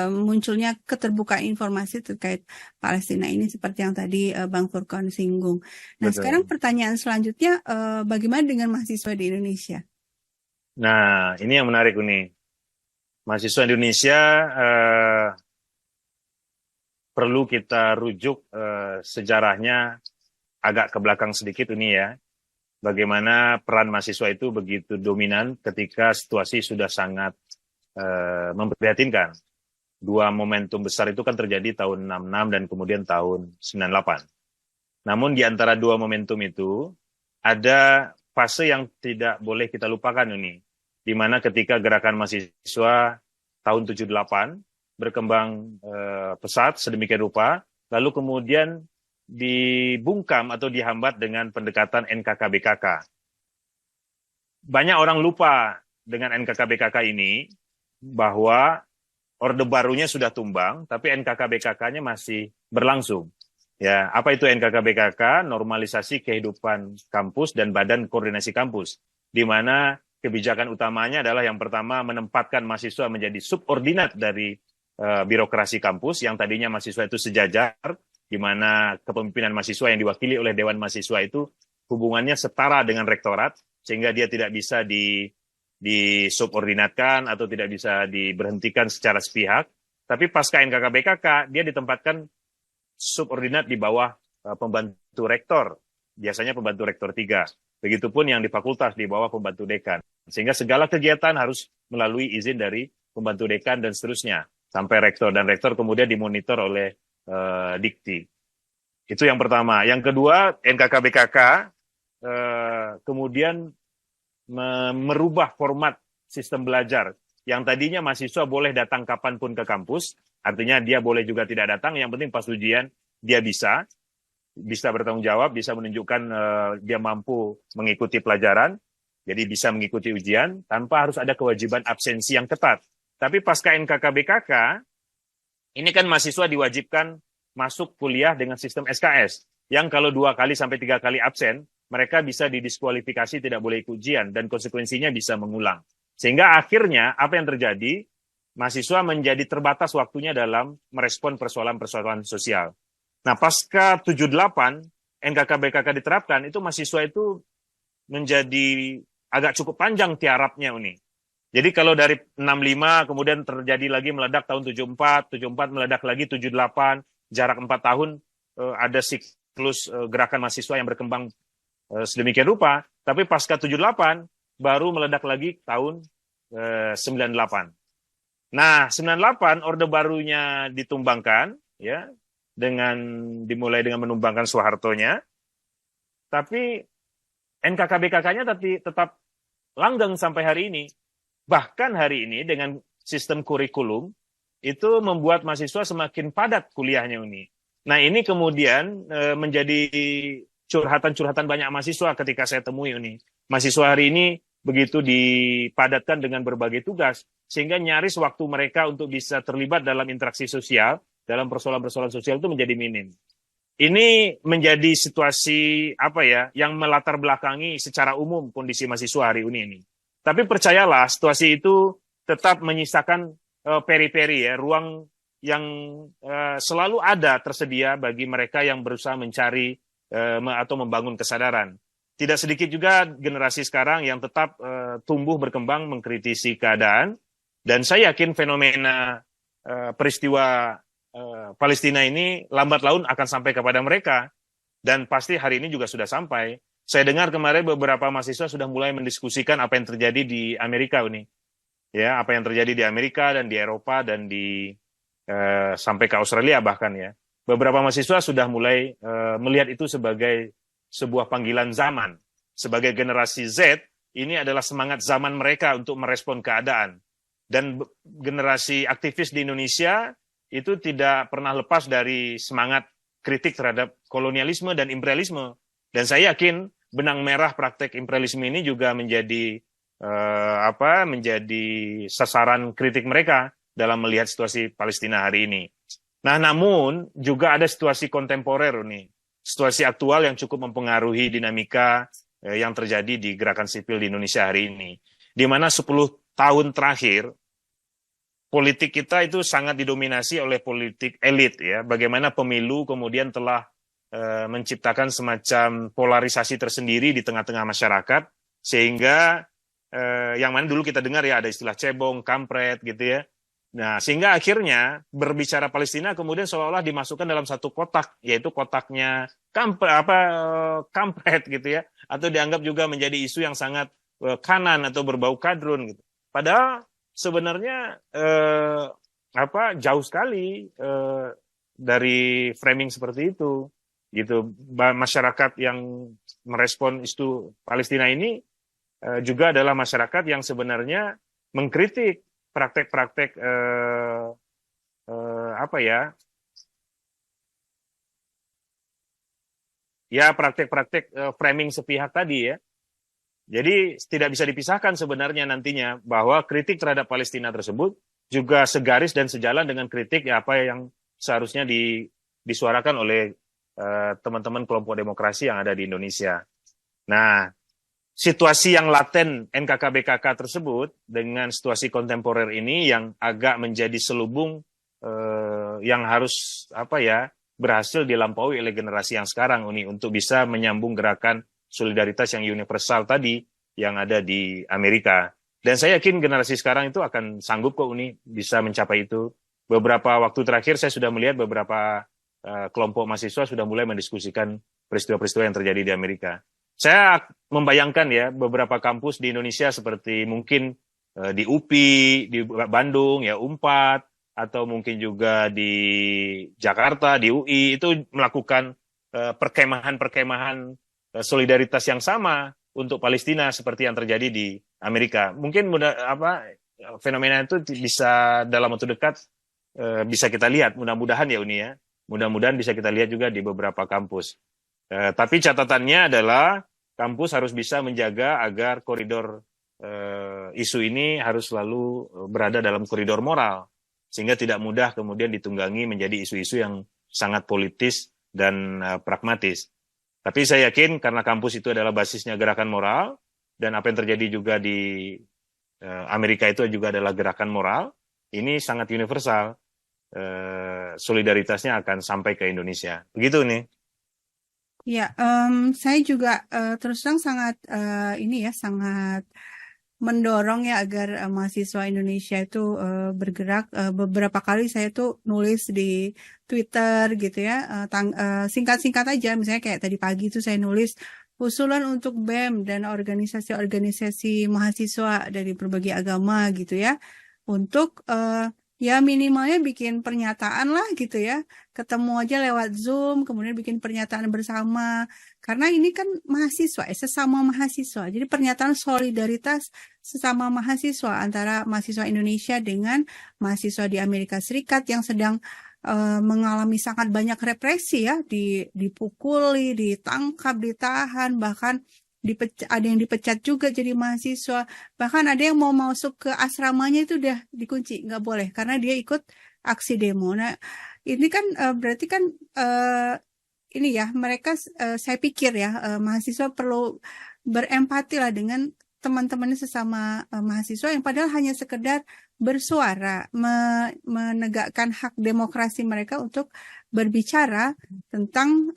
munculnya keterbukaan informasi terkait Palestina ini, seperti yang tadi Bang Furqon singgung. Nah, Betul. sekarang pertanyaan selanjutnya, bagaimana dengan mahasiswa di Indonesia? Nah, ini yang menarik, Uni. Mahasiswa Indonesia perlu kita rujuk sejarahnya agak ke belakang sedikit, Uni, ya. Bagaimana peran mahasiswa itu begitu dominan ketika situasi sudah sangat memprihatinkan. Dua momentum besar itu kan terjadi tahun 66 dan kemudian tahun 98. Namun di antara dua momentum itu ada fase yang tidak boleh kita lupakan, Uni. Di mana ketika gerakan mahasiswa tahun 78 berkembang pesat sedemikian rupa, lalu kemudian dibungkam atau dihambat dengan pendekatan NKKBKK. Banyak orang lupa dengan NKKBKK ini, bahwa Orde Barunya sudah tumbang, tapi NKK-BKK-nya masih berlangsung. Ya, apa itu NKK-BKK? Normalisasi kehidupan kampus dan Badan Koordinasi Kampus, di mana kebijakan utamanya adalah yang pertama menempatkan mahasiswa menjadi subordinat dari birokrasi kampus, yang tadinya mahasiswa itu sejajar, di mana kepemimpinan mahasiswa yang diwakili oleh Dewan Mahasiswa itu hubungannya setara dengan rektorat, sehingga dia tidak bisa disubordinatkan atau tidak bisa diberhentikan secara sepihak. Tapi pasca NKK-BKK, dia ditempatkan subordinat di bawah pembantu rektor, biasanya pembantu rektor 3. Begitupun yang di fakultas di bawah pembantu dekan. Sehingga segala kegiatan harus melalui izin dari pembantu dekan dan seterusnya, sampai rektor. Dan rektor kemudian dimonitor oleh Dikti. Itu yang pertama. Yang kedua, NKK-BKK kemudian merubah format sistem belajar. Yang tadinya mahasiswa boleh datang kapanpun ke kampus, artinya dia boleh juga tidak datang, yang penting pas ujian dia bisa bertanggung jawab, bisa menunjukkan dia mampu mengikuti pelajaran, jadi bisa mengikuti ujian tanpa harus ada kewajiban absensi yang ketat. Tapi pasca NKK-BKK, ini kan mahasiswa diwajibkan masuk kuliah dengan sistem SKS, yang kalau 2 kali sampai 3 kali absen, mereka bisa didiskualifikasi, tidak boleh ikut ujian, dan konsekuensinya bisa mengulang. Sehingga akhirnya apa yang terjadi, mahasiswa menjadi terbatas waktunya dalam merespon persoalan-persoalan sosial. Nah, pasca 78, NKK-BKK diterapkan, itu mahasiswa itu menjadi agak cukup panjang tiarapnya ini. Jadi kalau dari 65, kemudian terjadi lagi meledak tahun 74 meledak lagi 78, jarak 4 tahun ada siklus gerakan mahasiswa yang berkembang sedemikian rupa, tapi pasca 78 baru meledak lagi tahun 98. Nah, 98 Orde Barunya ditumbangkan, ya, dimulai dengan menumbangkan Soehartonya, tapi NKK-BKK-nya tetap langgeng sampai hari ini. Bahkan hari ini dengan sistem kurikulum itu membuat mahasiswa semakin padat kuliahnya ini. Nah, ini kemudian menjadi curhatan-curhatan banyak mahasiswa ketika saya temui ini. Mahasiswa hari ini begitu dipadatkan dengan berbagai tugas, sehingga nyaris waktu mereka untuk bisa terlibat dalam interaksi sosial, dalam persoalan-persoalan sosial itu menjadi minim. Ini menjadi situasi yang melatar belakangi secara umum kondisi mahasiswa hari ini. Tapi percayalah, situasi itu tetap menyisakan peri-peri, ya, ruang yang selalu ada tersedia bagi mereka yang berusaha mencari atau membangun kesadaran. Tidak sedikit juga generasi sekarang yang tetap tumbuh berkembang mengkritisi keadaan, dan saya yakin fenomena peristiwa Palestina ini lambat laun akan sampai kepada mereka, dan pasti hari ini juga sudah sampai. Saya dengar kemarin beberapa mahasiswa sudah mulai mendiskusikan apa yang terjadi di Amerika ini, ya, apa yang terjadi di Amerika dan di Eropa dan sampai ke Australia bahkan, ya. Beberapa mahasiswa sudah mulai melihat itu sebagai sebuah panggilan zaman. Sebagai generasi Z, ini adalah semangat zaman mereka untuk merespon keadaan. Dan generasi aktivis di Indonesia itu tidak pernah lepas dari semangat kritik terhadap kolonialisme dan imperialisme. Dan saya yakin benang merah praktek imperialisme ini juga menjadi sasaran kritik mereka dalam melihat situasi Palestina hari ini. Nah, namun juga ada situasi kontemporer nih, situasi aktual yang cukup mempengaruhi dinamika yang terjadi di gerakan sipil di Indonesia hari ini. Di mana 10 tahun terakhir, politik kita itu sangat didominasi oleh politik elit, ya. Bagaimana pemilu kemudian telah menciptakan semacam polarisasi tersendiri di tengah-tengah masyarakat, sehingga yang mana dulu kita dengar, ya, ada istilah cebong, kampret gitu, ya. Nah, sehingga akhirnya berbicara Palestina kemudian seolah-olah dimasukkan dalam satu kotak, yaitu kotaknya kampret gitu, ya, atau dianggap juga menjadi isu yang sangat kanan atau berbau kadrun gitu. Padahal sebenarnya jauh sekali dari framing seperti itu gitu. Masyarakat yang merespon isu Palestina ini juga adalah masyarakat yang sebenarnya mengkritik praktek-praktek praktek-praktek framing sepihak tadi, ya. Jadi tidak bisa dipisahkan sebenarnya nantinya bahwa kritik terhadap Palestina tersebut juga segaris dan sejalan dengan kritik ya apa yang seharusnya disuarakan oleh teman-teman kelompok demokrasi yang ada di Indonesia. Nah, situasi yang laten NKK-BKK tersebut dengan situasi kontemporer ini yang agak menjadi selubung yang harus berhasil dilampaui oleh generasi yang sekarang ini untuk bisa menyambung gerakan solidaritas yang universal tadi yang ada di Amerika. Dan saya yakin generasi sekarang itu akan sanggup kok Uni bisa mencapai itu. Beberapa waktu terakhir saya sudah melihat beberapa kelompok mahasiswa sudah mulai mendiskusikan peristiwa-peristiwa yang terjadi di Amerika. Saya membayangkan ya beberapa kampus di Indonesia seperti mungkin di UPI, di Bandung, ya UNPAD, atau mungkin juga di Jakarta, di UI, itu melakukan perkemahan-perkemahan solidaritas yang sama untuk Palestina seperti yang terjadi di Amerika. Mungkin fenomena itu bisa dalam waktu dekat bisa kita lihat, mudah-mudahan ya Uni ya. Mudah-mudahan bisa kita lihat juga di beberapa kampus. Tapi catatannya adalah kampus harus bisa menjaga agar koridor isu ini harus selalu berada dalam koridor moral. Sehingga tidak mudah kemudian ditunggangi menjadi isu-isu yang sangat politis dan pragmatis. Tapi saya yakin karena kampus itu adalah basisnya gerakan moral, dan apa yang terjadi juga di Amerika itu juga adalah gerakan moral, ini sangat universal. Solidaritasnya akan sampai ke Indonesia. Begitu nih. Ya, saya juga terus terang sangat sangat mendorong ya agar mahasiswa Indonesia itu bergerak. Beberapa kali saya tuh nulis di Twitter gitu ya, singkat-singkat aja, misalnya kayak tadi pagi itu saya nulis usulan untuk BEM dan organisasi-organisasi mahasiswa dari berbagai agama gitu ya, untuk ya minimalnya bikin pernyataan lah gitu ya, ketemu aja lewat Zoom, kemudian bikin pernyataan bersama. Karena ini kan mahasiswa, sesama mahasiswa. Jadi pernyataan solidaritas sesama mahasiswa antara mahasiswa Indonesia dengan mahasiswa di Amerika Serikat yang sedang mengalami sangat banyak represi ya, dipukuli, ditangkap, ditahan, bahkan ada yang dipecat juga jadi mahasiswa. Bahkan ada yang mau masuk ke asramanya itu udah dikunci, nggak boleh karena dia ikut aksi demo. Nah, ini kan berarti kan ini ya, mereka saya pikir ya mahasiswa perlu berempati lah dengan teman-temannya sesama mahasiswa yang padahal hanya sekedar bersuara, menegakkan hak demokrasi mereka untuk berbicara tentang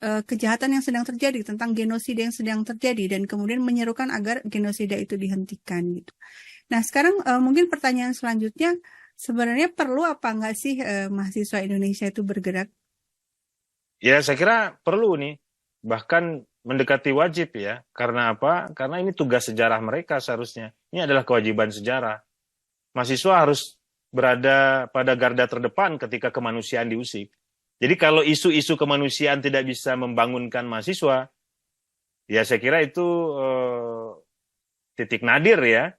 kejahatan yang sedang terjadi, tentang genosida yang sedang terjadi, dan kemudian menyerukan agar genosida itu dihentikan gitu. Nah, sekarang mungkin pertanyaan selanjutnya, sebenarnya perlu apa nggak sih mahasiswa Indonesia itu bergerak? Ya, saya kira perlu nih, bahkan mendekati wajib ya. Karena apa? Karena ini tugas sejarah mereka seharusnya. Ini adalah kewajiban sejarah. Mahasiswa harus berada pada garda terdepan ketika kemanusiaan diusik. Jadi kalau isu-isu kemanusiaan tidak bisa membangunkan mahasiswa, ya saya kira itu titik nadir ya.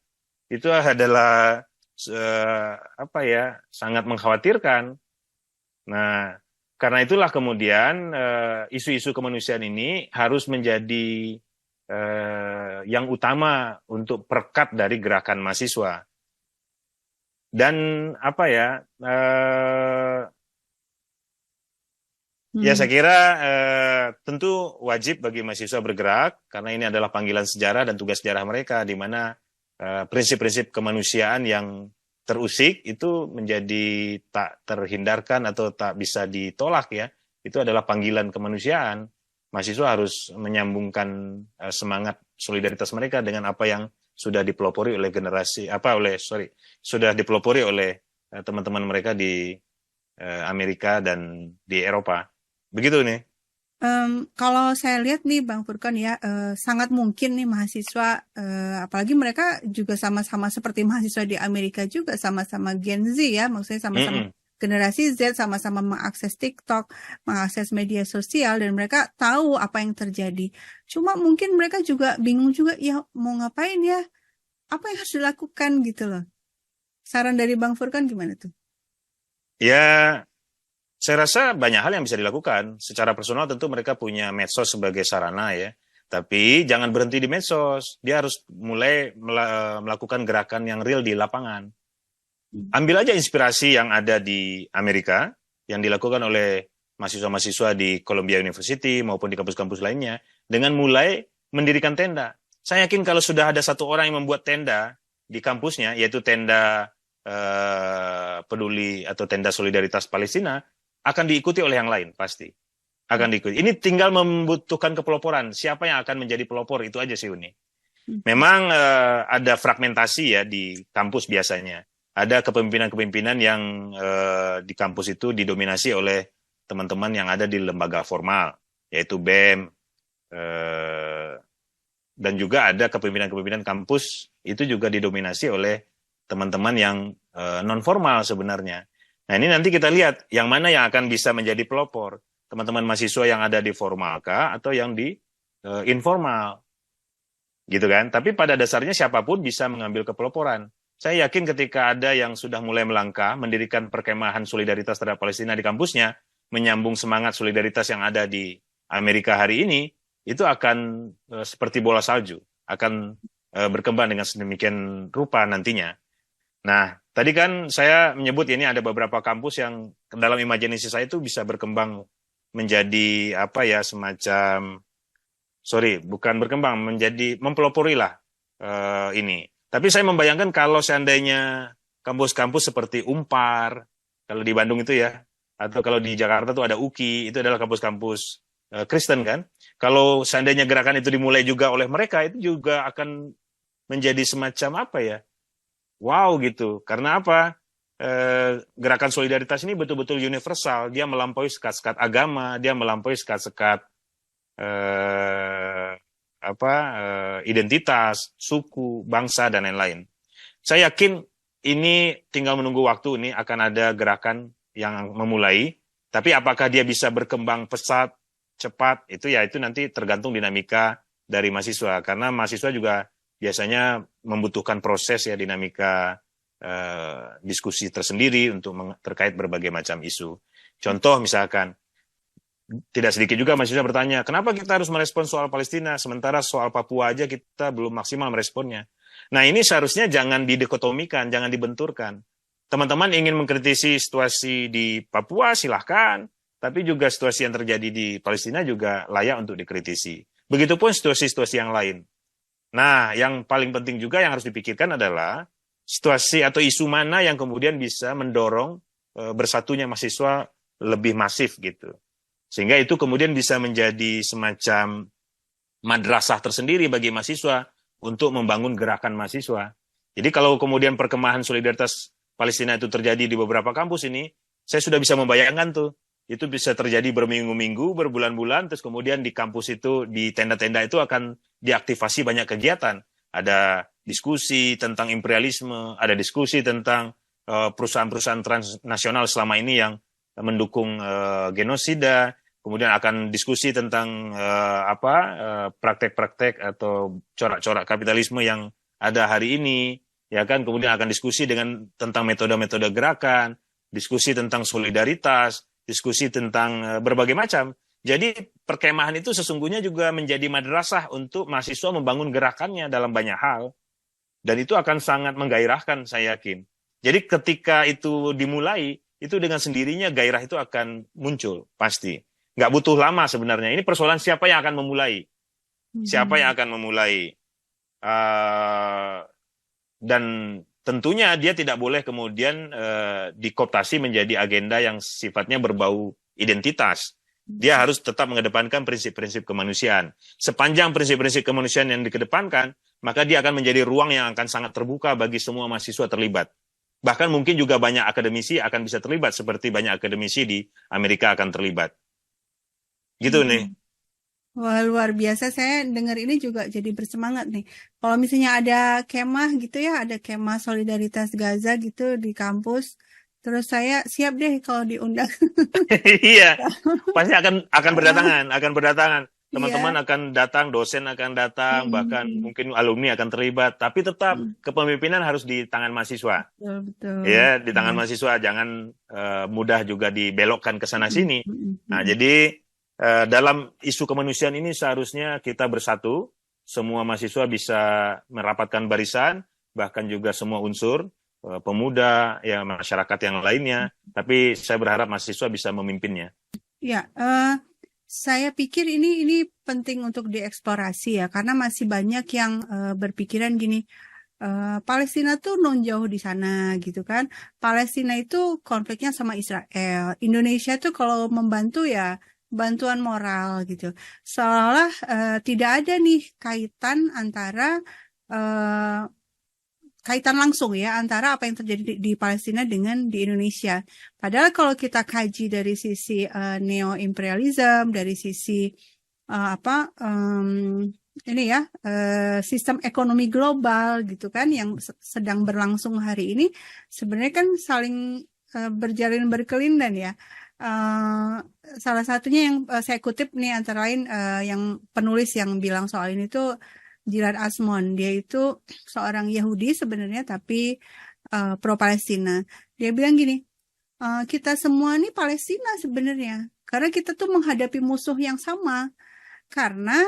Itu adalah sangat mengkhawatirkan. Nah, karena itulah kemudian isu-isu kemanusiaan ini harus menjadi yang utama untuk perekat dari gerakan mahasiswa. Dan ya saya kira tentu wajib bagi mahasiswa bergerak karena ini adalah panggilan sejarah dan tugas sejarah mereka, di mana prinsip-prinsip kemanusiaan yang terusik itu menjadi tak terhindarkan atau tak bisa ditolak ya. Itu adalah panggilan kemanusiaan. Mahasiswa harus menyambungkan semangat solidaritas mereka dengan apa yang sudah dipelopori oleh sudah dipelopori oleh teman-teman mereka di Amerika dan di Eropa. Begitu nih. Kalau saya lihat nih Bang Furkon ya, sangat mungkin nih mahasiswa, apalagi mereka juga sama-sama seperti mahasiswa di Amerika juga, sama-sama Gen Z ya, maksudnya sama-sama generasi Z, sama-sama mengakses TikTok, mengakses media sosial, dan mereka tahu apa yang terjadi. Cuma mungkin mereka juga bingung juga, ya mau ngapain ya, apa yang harus dilakukan gitu loh. Saran dari Bang Furkon gimana tuh? Ya, saya rasa banyak hal yang bisa dilakukan. Secara personal tentu mereka punya medsos sebagai sarana ya. Tapi jangan berhenti di medsos. Dia harus mulai melakukan gerakan yang real di lapangan. Ambil aja inspirasi yang ada di Amerika, yang dilakukan oleh mahasiswa-mahasiswa di Columbia University maupun di kampus-kampus lainnya, dengan mulai mendirikan tenda. Saya yakin kalau sudah ada satu orang yang membuat tenda di kampusnya, yaitu tenda peduli atau tenda solidaritas Palestina, akan diikuti oleh yang lain, pasti. Akan diikuti. Ini tinggal membutuhkan kepeloporan. Siapa yang akan menjadi pelopor, itu aja sih, Uni. Memang ada fragmentasi ya di kampus biasanya. Ada kepemimpinan-kepemimpinan yang di kampus itu didominasi oleh teman-teman yang ada di lembaga formal, yaitu BEM, dan juga ada kepemimpinan-kepemimpinan kampus itu juga didominasi oleh teman-teman yang non-formal sebenarnya. Nah ini nanti kita lihat yang mana yang akan bisa menjadi pelopor. Teman-teman mahasiswa yang ada di formal kah atau yang di informal. Gitu kan. Tapi pada dasarnya siapapun bisa mengambil kepeloporan. Saya yakin ketika ada yang sudah mulai melangkah, mendirikan perkemahan solidaritas terhadap Palestina di kampusnya, menyambung semangat solidaritas yang ada di Amerika hari ini, itu akan seperti bola salju, akan berkembang dengan sedemikian rupa nantinya. Nah, tadi kan saya menyebut ini ada beberapa kampus yang dalam imajinasi saya itu bisa berkembang menjadi apa ya, semacam, bukan berkembang, menjadi mempelopori lah ini. Tapi saya membayangkan kalau seandainya kampus-kampus seperti Unpar, kalau di Bandung itu ya, atau kalau di Jakarta tuh ada UKI, itu adalah kampus-kampus Kristen kan. Kalau seandainya gerakan itu dimulai juga oleh mereka, itu juga akan menjadi semacam apa ya, wow gitu. Karena apa? Gerakan solidaritas ini betul-betul universal. Dia melampaui sekat-sekat agama, dia melampaui sekat-sekat identitas, suku, bangsa, dan lain-lain. Saya yakin ini tinggal menunggu waktu, ini akan ada gerakan yang memulai, tapi apakah dia bisa berkembang pesat, cepat, itu nanti tergantung dinamika dari mahasiswa, karena mahasiswa juga biasanya membutuhkan proses ya, dinamika diskusi tersendiri untuk terkait berbagai macam isu. Contoh misalkan, tidak sedikit juga mahasiswa bertanya, kenapa kita harus merespon soal Palestina, sementara soal Papua aja kita belum maksimal meresponnya. Nah ini seharusnya jangan didikotomikan, jangan dibenturkan. Teman-teman ingin mengkritisi situasi di Papua, silahkan. Tapi juga situasi yang terjadi di Palestina juga layak untuk dikritisi. Begitupun situasi-situasi yang lain. Nah, yang paling penting juga yang harus dipikirkan adalah situasi atau isu mana yang kemudian bisa mendorong bersatunya mahasiswa lebih masif gitu. Sehingga itu kemudian bisa menjadi semacam madrasah tersendiri bagi mahasiswa untuk membangun gerakan mahasiswa. Jadi kalau kemudian perkemahan solidaritas Palestina itu terjadi di beberapa kampus ini, saya sudah bisa membayangkan tuh, itu bisa terjadi berminggu-minggu, berbulan-bulan, terus kemudian di kampus itu, di tenda-tenda itu akan diaktifasi banyak kegiatan. Ada diskusi tentang imperialisme, ada diskusi tentang perusahaan-perusahaan transnasional selama ini yang mendukung genosida, kemudian akan diskusi tentang praktek-praktek atau corak-corak kapitalisme yang ada hari ini, ya kan, kemudian akan diskusi tentang metode-metode gerakan, diskusi tentang solidaritas, diskusi tentang berbagai macam. Jadi perkemahan itu sesungguhnya juga menjadi madrasah untuk mahasiswa membangun gerakannya dalam banyak hal, dan itu akan sangat menggairahkan, saya yakin. Jadi ketika itu dimulai, itu dengan sendirinya gairah itu akan muncul, pasti. Nggak butuh lama sebenarnya. Ini persoalan siapa yang akan memulai. Siapa yang akan memulai. Dan tentunya dia tidak boleh kemudian dikooptasi menjadi agenda yang sifatnya berbau identitas. Dia harus tetap mengedepankan prinsip-prinsip kemanusiaan. Sepanjang prinsip-prinsip kemanusiaan yang dikedepankan, maka dia akan menjadi ruang yang akan sangat terbuka bagi semua mahasiswa terlibat. Bahkan mungkin juga banyak akademisi akan bisa terlibat, seperti banyak akademisi di Amerika akan terlibat. Gitu nih. Wah, luar biasa. Saya dengar ini juga jadi bersemangat nih. Kalau misalnya ada kemah gitu ya, ada kemah solidaritas Gaza gitu di kampus, terus saya siap deh kalau diundang. Iya, pasti akan berdatangan. Teman-teman Iya. akan datang, dosen akan datang, bahkan mungkin alumni akan terlibat. Tapi tetap kepemimpinan harus di tangan mahasiswa. Betul. Ya, di tangan mahasiswa, jangan mudah juga dibelokkan ke sana sini. Nah, jadi dalam isu kemanusiaan ini seharusnya kita bersatu, semua mahasiswa bisa merapatkan barisan, bahkan juga semua unsur, pemuda, ya masyarakat yang lainnya. Tapi saya berharap mahasiswa bisa memimpinnya. Ya, saya pikir ini penting untuk dieksplorasi ya, karena masih banyak yang berpikiran gini, Palestina tuh non jauh di sana gitu kan. Palestina itu konfliknya sama Israel. Indonesia tuh kalau membantu ya bantuan moral gitu. Seolah tidak ada nih kaitan langsung ya antara apa yang terjadi di Palestina dengan di Indonesia. Padahal kalau kita kaji dari sisi neo-imperialism, dari sisi ini ya sistem ekonomi global gitu kan yang sedang berlangsung hari ini, sebenarnya kan saling berjalin berkelindan ya. Salah satunya yang saya kutip nih antara lain yang penulis yang bilang soal ini tuh Gilad Asmon. Dia itu seorang Yahudi sebenarnya tapi pro Palestina. Dia bilang gini, kita semua nih Palestina sebenarnya karena kita tuh menghadapi musuh yang sama, karena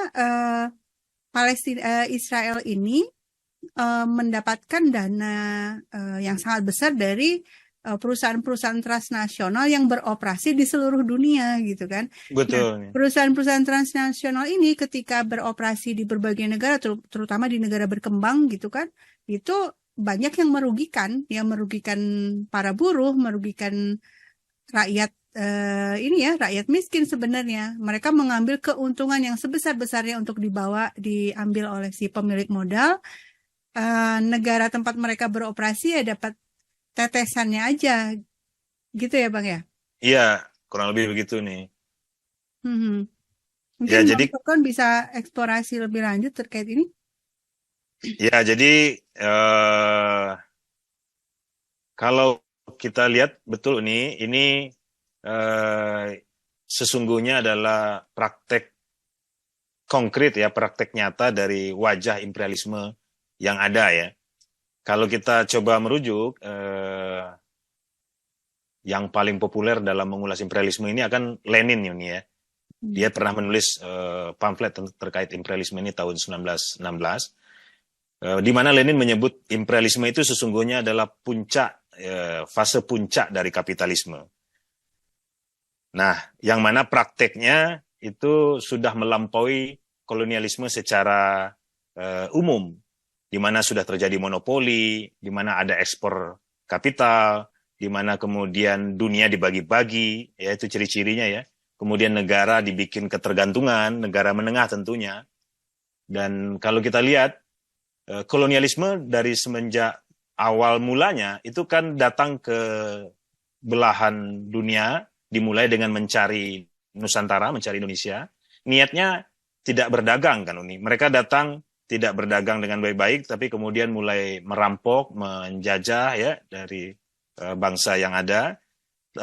Israel ini mendapatkan dana yang sangat besar dari perusahaan-perusahaan transnasional yang beroperasi di seluruh dunia gitu kan. Nah, Betul. perusahaan-perusahaan transnasional ini ketika beroperasi di berbagai negara, terutama di negara berkembang gitu kan, itu banyak yang merugikan para buruh, merugikan rakyat rakyat miskin sebenarnya. Mereka mengambil keuntungan yang sebesar-besarnya untuk diambil oleh si pemilik modal. Negara tempat mereka beroperasi ya dapat tetesannya aja, gitu ya Bang ya? Iya, kurang lebih begitu nih. Mungkin Ya, Bang jadi Furkon bisa eksplorasi lebih lanjut terkait ini. Kalau kita lihat betul ini sesungguhnya adalah praktek konkret ya, praktek nyata dari wajah imperialisme yang ada ya. Kalau kita coba merujuk, yang paling populer dalam mengulas imperialisme ini akan Lenin ini ya. Dia pernah menulis pamflet terkait imperialisme ini tahun 1916, di mana Lenin menyebut imperialisme itu sesungguhnya adalah fase puncak dari kapitalisme. Nah, yang mana prakteknya itu sudah melampaui kolonialisme secara umum, di mana sudah terjadi monopoli, di mana ada ekspor kapital, di mana kemudian dunia dibagi-bagi, ya itu ciri-cirinya ya. Kemudian negara dibikin ketergantungan, negara menengah tentunya. Dan kalau kita lihat, kolonialisme dari semenjak awal mulanya itu kan datang ke belahan dunia, dimulai dengan mencari Nusantara, mencari Indonesia. Niatnya tidak berdagang kan Uni. Mereka datang tidak berdagang dengan baik-baik, tapi kemudian mulai merampok, menjajah ya dari bangsa yang ada.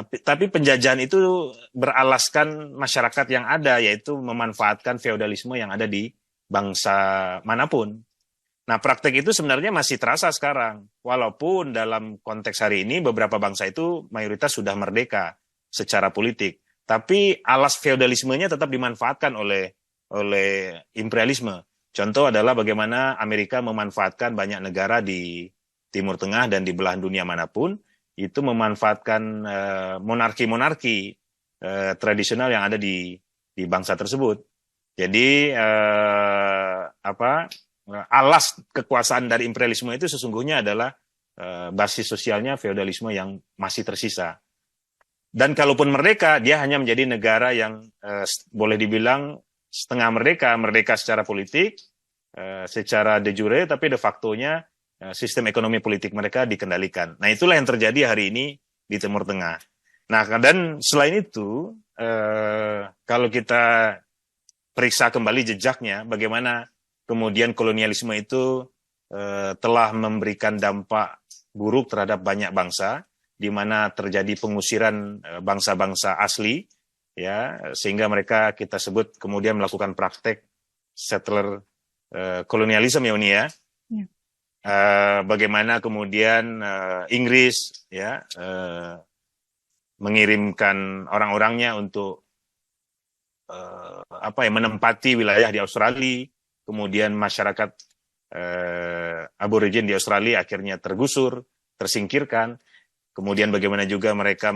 Tapi penjajahan itu beralaskan masyarakat yang ada, yaitu memanfaatkan feodalisme yang ada di bangsa manapun. Nah, praktek itu sebenarnya masih terasa sekarang. Walaupun dalam konteks hari ini beberapa bangsa itu mayoritas sudah merdeka secara politik. Tapi alas feodalismenya tetap dimanfaatkan oleh imperialisme. Contoh adalah bagaimana Amerika memanfaatkan banyak negara di Timur Tengah dan di belahan dunia manapun, itu memanfaatkan monarki-monarki tradisional yang ada di bangsa tersebut. Jadi alas kekuasaan dari imperialisme itu sesungguhnya adalah basis sosialnya feodalisme yang masih tersisa. Dan kalaupun merdeka, dia hanya menjadi negara yang boleh dibilang setengah merdeka secara politik, secara de jure, tapi de facto-nya sistem ekonomi politik mereka dikendalikan. Nah, itulah yang terjadi hari ini di Timur Tengah. Nah, dan selain itu, kalau kita periksa kembali jejaknya, bagaimana kemudian kolonialisme itu telah memberikan dampak buruk terhadap banyak bangsa, di mana terjadi pengusiran bangsa-bangsa asli, ya, sehingga mereka kita sebut kemudian melakukan praktek settler kolonialisme ya Uni ya. Bagaimana kemudian Inggris ya mengirimkan orang-orangnya untuk menempati wilayah di Australia, kemudian masyarakat aborigin di Australia akhirnya tergusur, tersingkirkan. Kemudian bagaimana juga mereka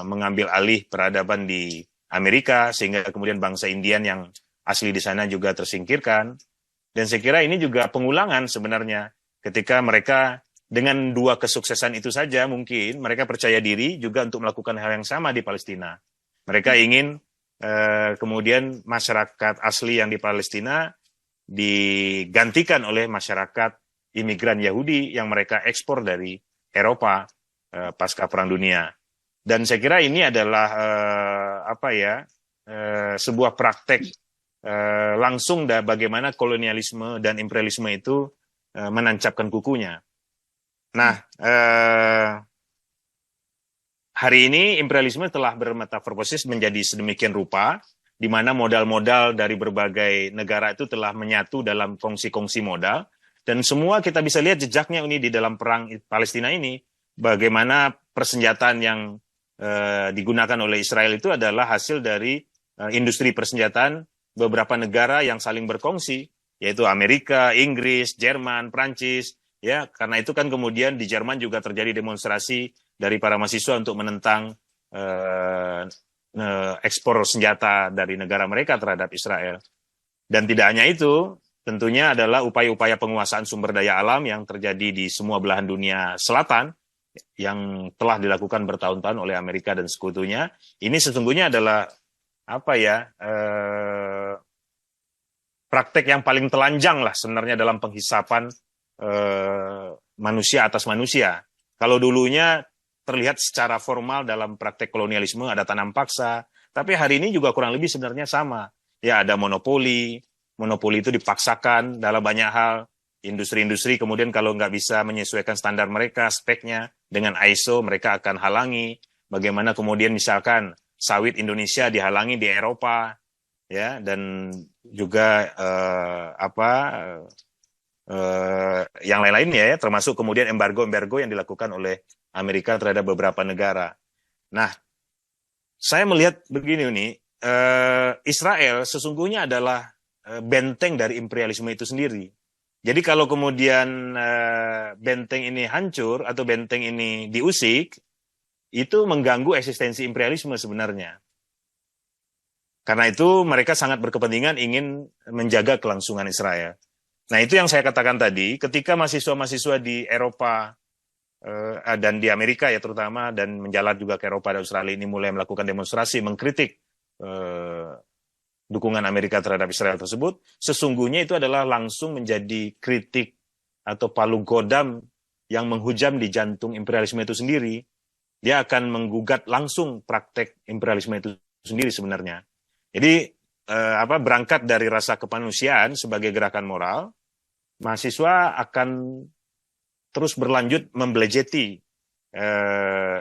mengambil alih peradaban di Amerika, sehingga kemudian bangsa Indian yang asli di sana juga tersingkirkan. Dan saya kira ini juga pengulangan sebenarnya ketika mereka dengan dua kesuksesan itu saja mungkin mereka percaya diri juga untuk melakukan hal yang sama di Palestina. Mereka ingin kemudian masyarakat asli yang di Palestina digantikan oleh masyarakat imigran Yahudi yang mereka ekspor dari Eropa pasca Perang Dunia. Dan saya kira ini adalah sebuah praktek langsung bagaimana kolonialisme dan imperialisme itu menancapkan kukunya. Nah, hari ini imperialisme telah bermetamorfosis menjadi sedemikian rupa, di mana modal-modal dari berbagai negara itu telah menyatu dalam kongsi-kongsi modal, dan semua kita bisa lihat jejaknya ini di dalam perang Palestina ini, bagaimana persenjataan yang digunakan oleh Israel itu adalah hasil dari industri persenjataan beberapa negara yang saling berkongsi, yaitu Amerika, Inggris, Jerman, Prancis, ya, karena itu kan kemudian di Jerman juga terjadi demonstrasi dari para mahasiswa untuk menentang ekspor senjata dari negara mereka terhadap Israel. Dan tidak hanya itu, tentunya adalah upaya-upaya penguasaan sumber daya alam yang terjadi di semua belahan dunia selatan, yang telah dilakukan bertahun-tahun oleh Amerika dan sekutunya. Ini sesungguhnya adalah praktek yang paling telanjang lah sebenarnya dalam penghisapan manusia atas manusia. Kalau dulunya terlihat secara formal dalam praktek kolonialisme ada tanam paksa, tapi hari ini juga kurang lebih sebenarnya sama. Ya, ada monopoli itu dipaksakan dalam banyak hal. Industri-industri kemudian kalau nggak bisa menyesuaikan standar mereka, speknya dengan ISO, mereka akan halangi. Bagaimana kemudian misalkan sawit Indonesia dihalangi di Eropa, ya, dan juga yang lain-lainnya, ya, termasuk kemudian embargo yang dilakukan oleh Amerika terhadap beberapa negara. Nah, saya melihat begini nih, Israel sesungguhnya adalah benteng dari imperialisme itu sendiri. Jadi kalau kemudian benteng ini hancur atau benteng ini diusik, itu mengganggu eksistensi imperialisme sebenarnya. Karena itu mereka sangat berkepentingan ingin menjaga kelangsungan Israel. Nah, itu yang saya katakan tadi, ketika mahasiswa-mahasiswa di Eropa dan di Amerika ya terutama, dan menjalar juga ke Eropa dan Australia ini mulai melakukan demonstrasi mengkritik dukungan Amerika terhadap Israel tersebut, sesungguhnya itu adalah langsung menjadi kritik atau palu godam yang menghujam di jantung imperialisme itu sendiri. Dia akan menggugat langsung praktek imperialisme itu sendiri sebenarnya. Jadi berangkat dari rasa kemanusiaan sebagai gerakan moral, mahasiswa akan terus berlanjut membelejeti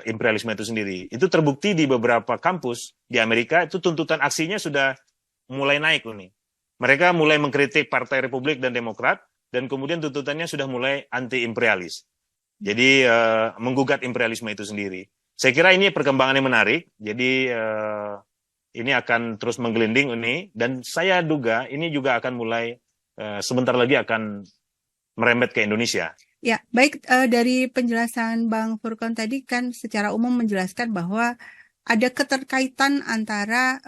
imperialisme itu sendiri. Itu terbukti di beberapa kampus di Amerika, itu tuntutan aksinya sudah mulai naik nih. Mereka mulai mengkritik Partai Republik dan Demokrat, dan kemudian tuntutannya sudah mulai anti-imperialis. Jadi menggugat imperialisme itu sendiri. Saya kira ini perkembangan yang menarik. Jadi ini akan terus menggelinding ini, dan saya duga ini juga akan mulai sebentar lagi akan merembet ke Indonesia. Ya, baik, dari penjelasan Bang Furqon tadi kan secara umum menjelaskan bahwa ada keterkaitan antara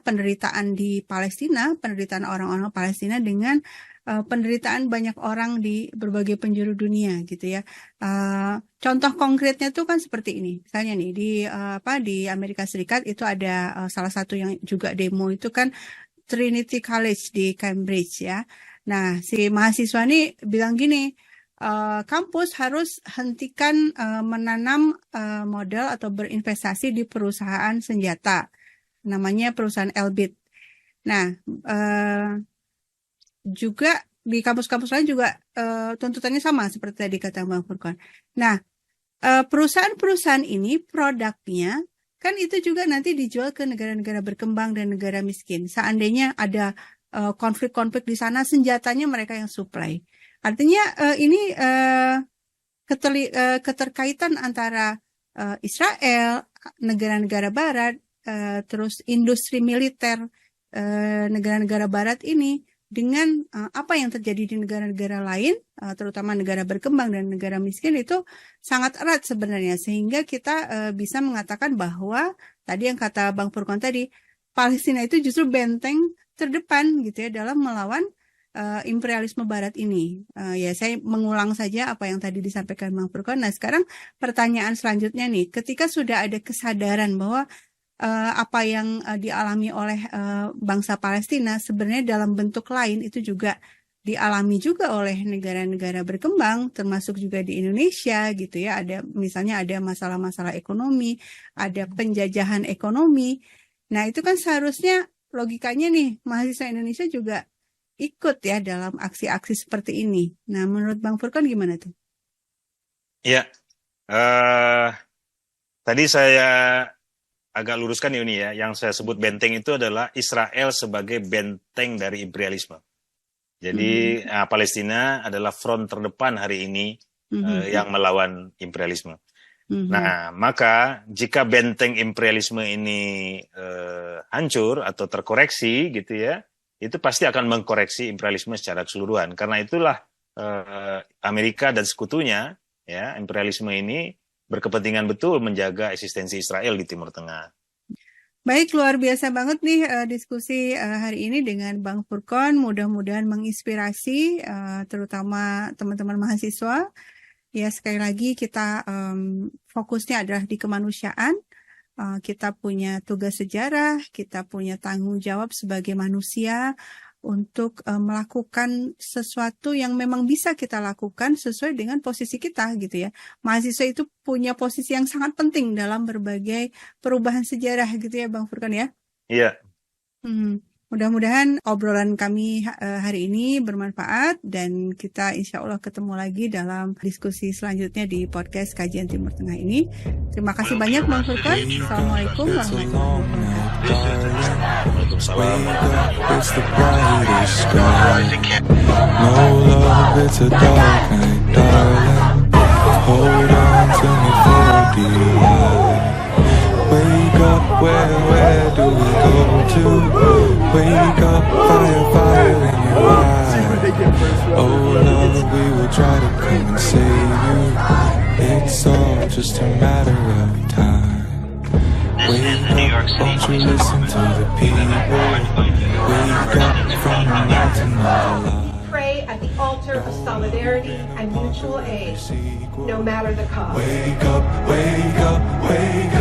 penderitaan di Palestina, penderitaan orang-orang Palestina dengan penderitaan banyak orang di berbagai penjuru dunia gitu ya. Contoh konkretnya tuh kan seperti ini. Misalnya nih di Amerika Serikat itu ada salah satu yang juga demo itu kan Trinity College di Cambridge ya. Nah, si mahasiswa ini bilang gini, kampus harus hentikan menanam modal atau berinvestasi di perusahaan senjata. Namanya perusahaan Elbit. Nah, juga di kampus-kampus lain juga tuntutannya sama seperti tadi kata Bang Furqon. Nah, perusahaan-perusahaan ini produknya kan itu juga nanti dijual ke negara-negara berkembang dan negara miskin. Seandainya ada konflik-konflik di sana, senjatanya mereka yang supply. Artinya ini keterkaitan antara Israel, negara-negara Barat, terus industri militer negara-negara Barat ini dengan apa yang terjadi di negara-negara lain, terutama negara berkembang dan negara miskin itu sangat erat sebenarnya. Sehingga kita bisa mengatakan bahwa tadi yang kata Bang Furqon tadi, Palestina itu justru benteng terdepan gitu ya dalam melawan imperialisme Barat ini. Ya, saya mengulang saja apa yang tadi disampaikan Bang Furqon. Nah, sekarang pertanyaan selanjutnya nih, ketika sudah ada kesadaran bahwa apa yang dialami oleh bangsa Palestina sebenarnya dalam bentuk lain itu juga dialami juga oleh negara-negara berkembang, termasuk juga di Indonesia gitu ya. Ada misalnya ada masalah-masalah ekonomi, ada penjajahan ekonomi. Nah, itu kan seharusnya logikanya nih mahasiswa Indonesia juga ikut ya dalam aksi-aksi seperti ini. Nah, menurut Bang Furqon gimana tuh? Ya, tadi saya agak luruskan ini ya, yang saya sebut benteng itu adalah Israel sebagai benteng dari imperialisme. Jadi Palestina adalah front terdepan hari ini yang melawan imperialisme. Nah, maka jika benteng imperialisme ini hancur atau terkoreksi gitu ya, itu pasti akan mengkoreksi imperialisme secara keseluruhan. Karena itulah Amerika dan sekutunya, ya, imperialisme ini berkepentingan betul menjaga eksistensi Israel di Timur Tengah. Baik, luar biasa banget nih diskusi hari ini dengan Bang Furqon. Mudah-mudahan menginspirasi terutama teman-teman mahasiswa. Ya, sekali lagi kita fokusnya adalah di kemanusiaan. Kita punya tugas sejarah, kita punya tanggung jawab sebagai manusia untuk melakukan sesuatu yang memang bisa kita lakukan sesuai dengan posisi kita gitu ya. Mahasiswa itu punya posisi yang sangat penting dalam berbagai perubahan sejarah gitu ya Bang Furqon ya. Iya. Mudah-mudahan obrolan kami hari ini bermanfaat dan kita insya Allah ketemu lagi dalam diskusi selanjutnya di podcast Kajian Timur Tengah ini. Terima kasih banyak Bang Furqon. Assalamualaikum warahmatullahi wabarakatuh. Wake up, where do we go to? Wake up, fire in your eyes. Oh Lord, we will try to come and save you. It's all just a matter of time. Wake up, won't you listen to the people? Wake up from the mountain of love. Pray at the altar of solidarity and mutual aid, no matter the cost. Wake up, wake up, wake up.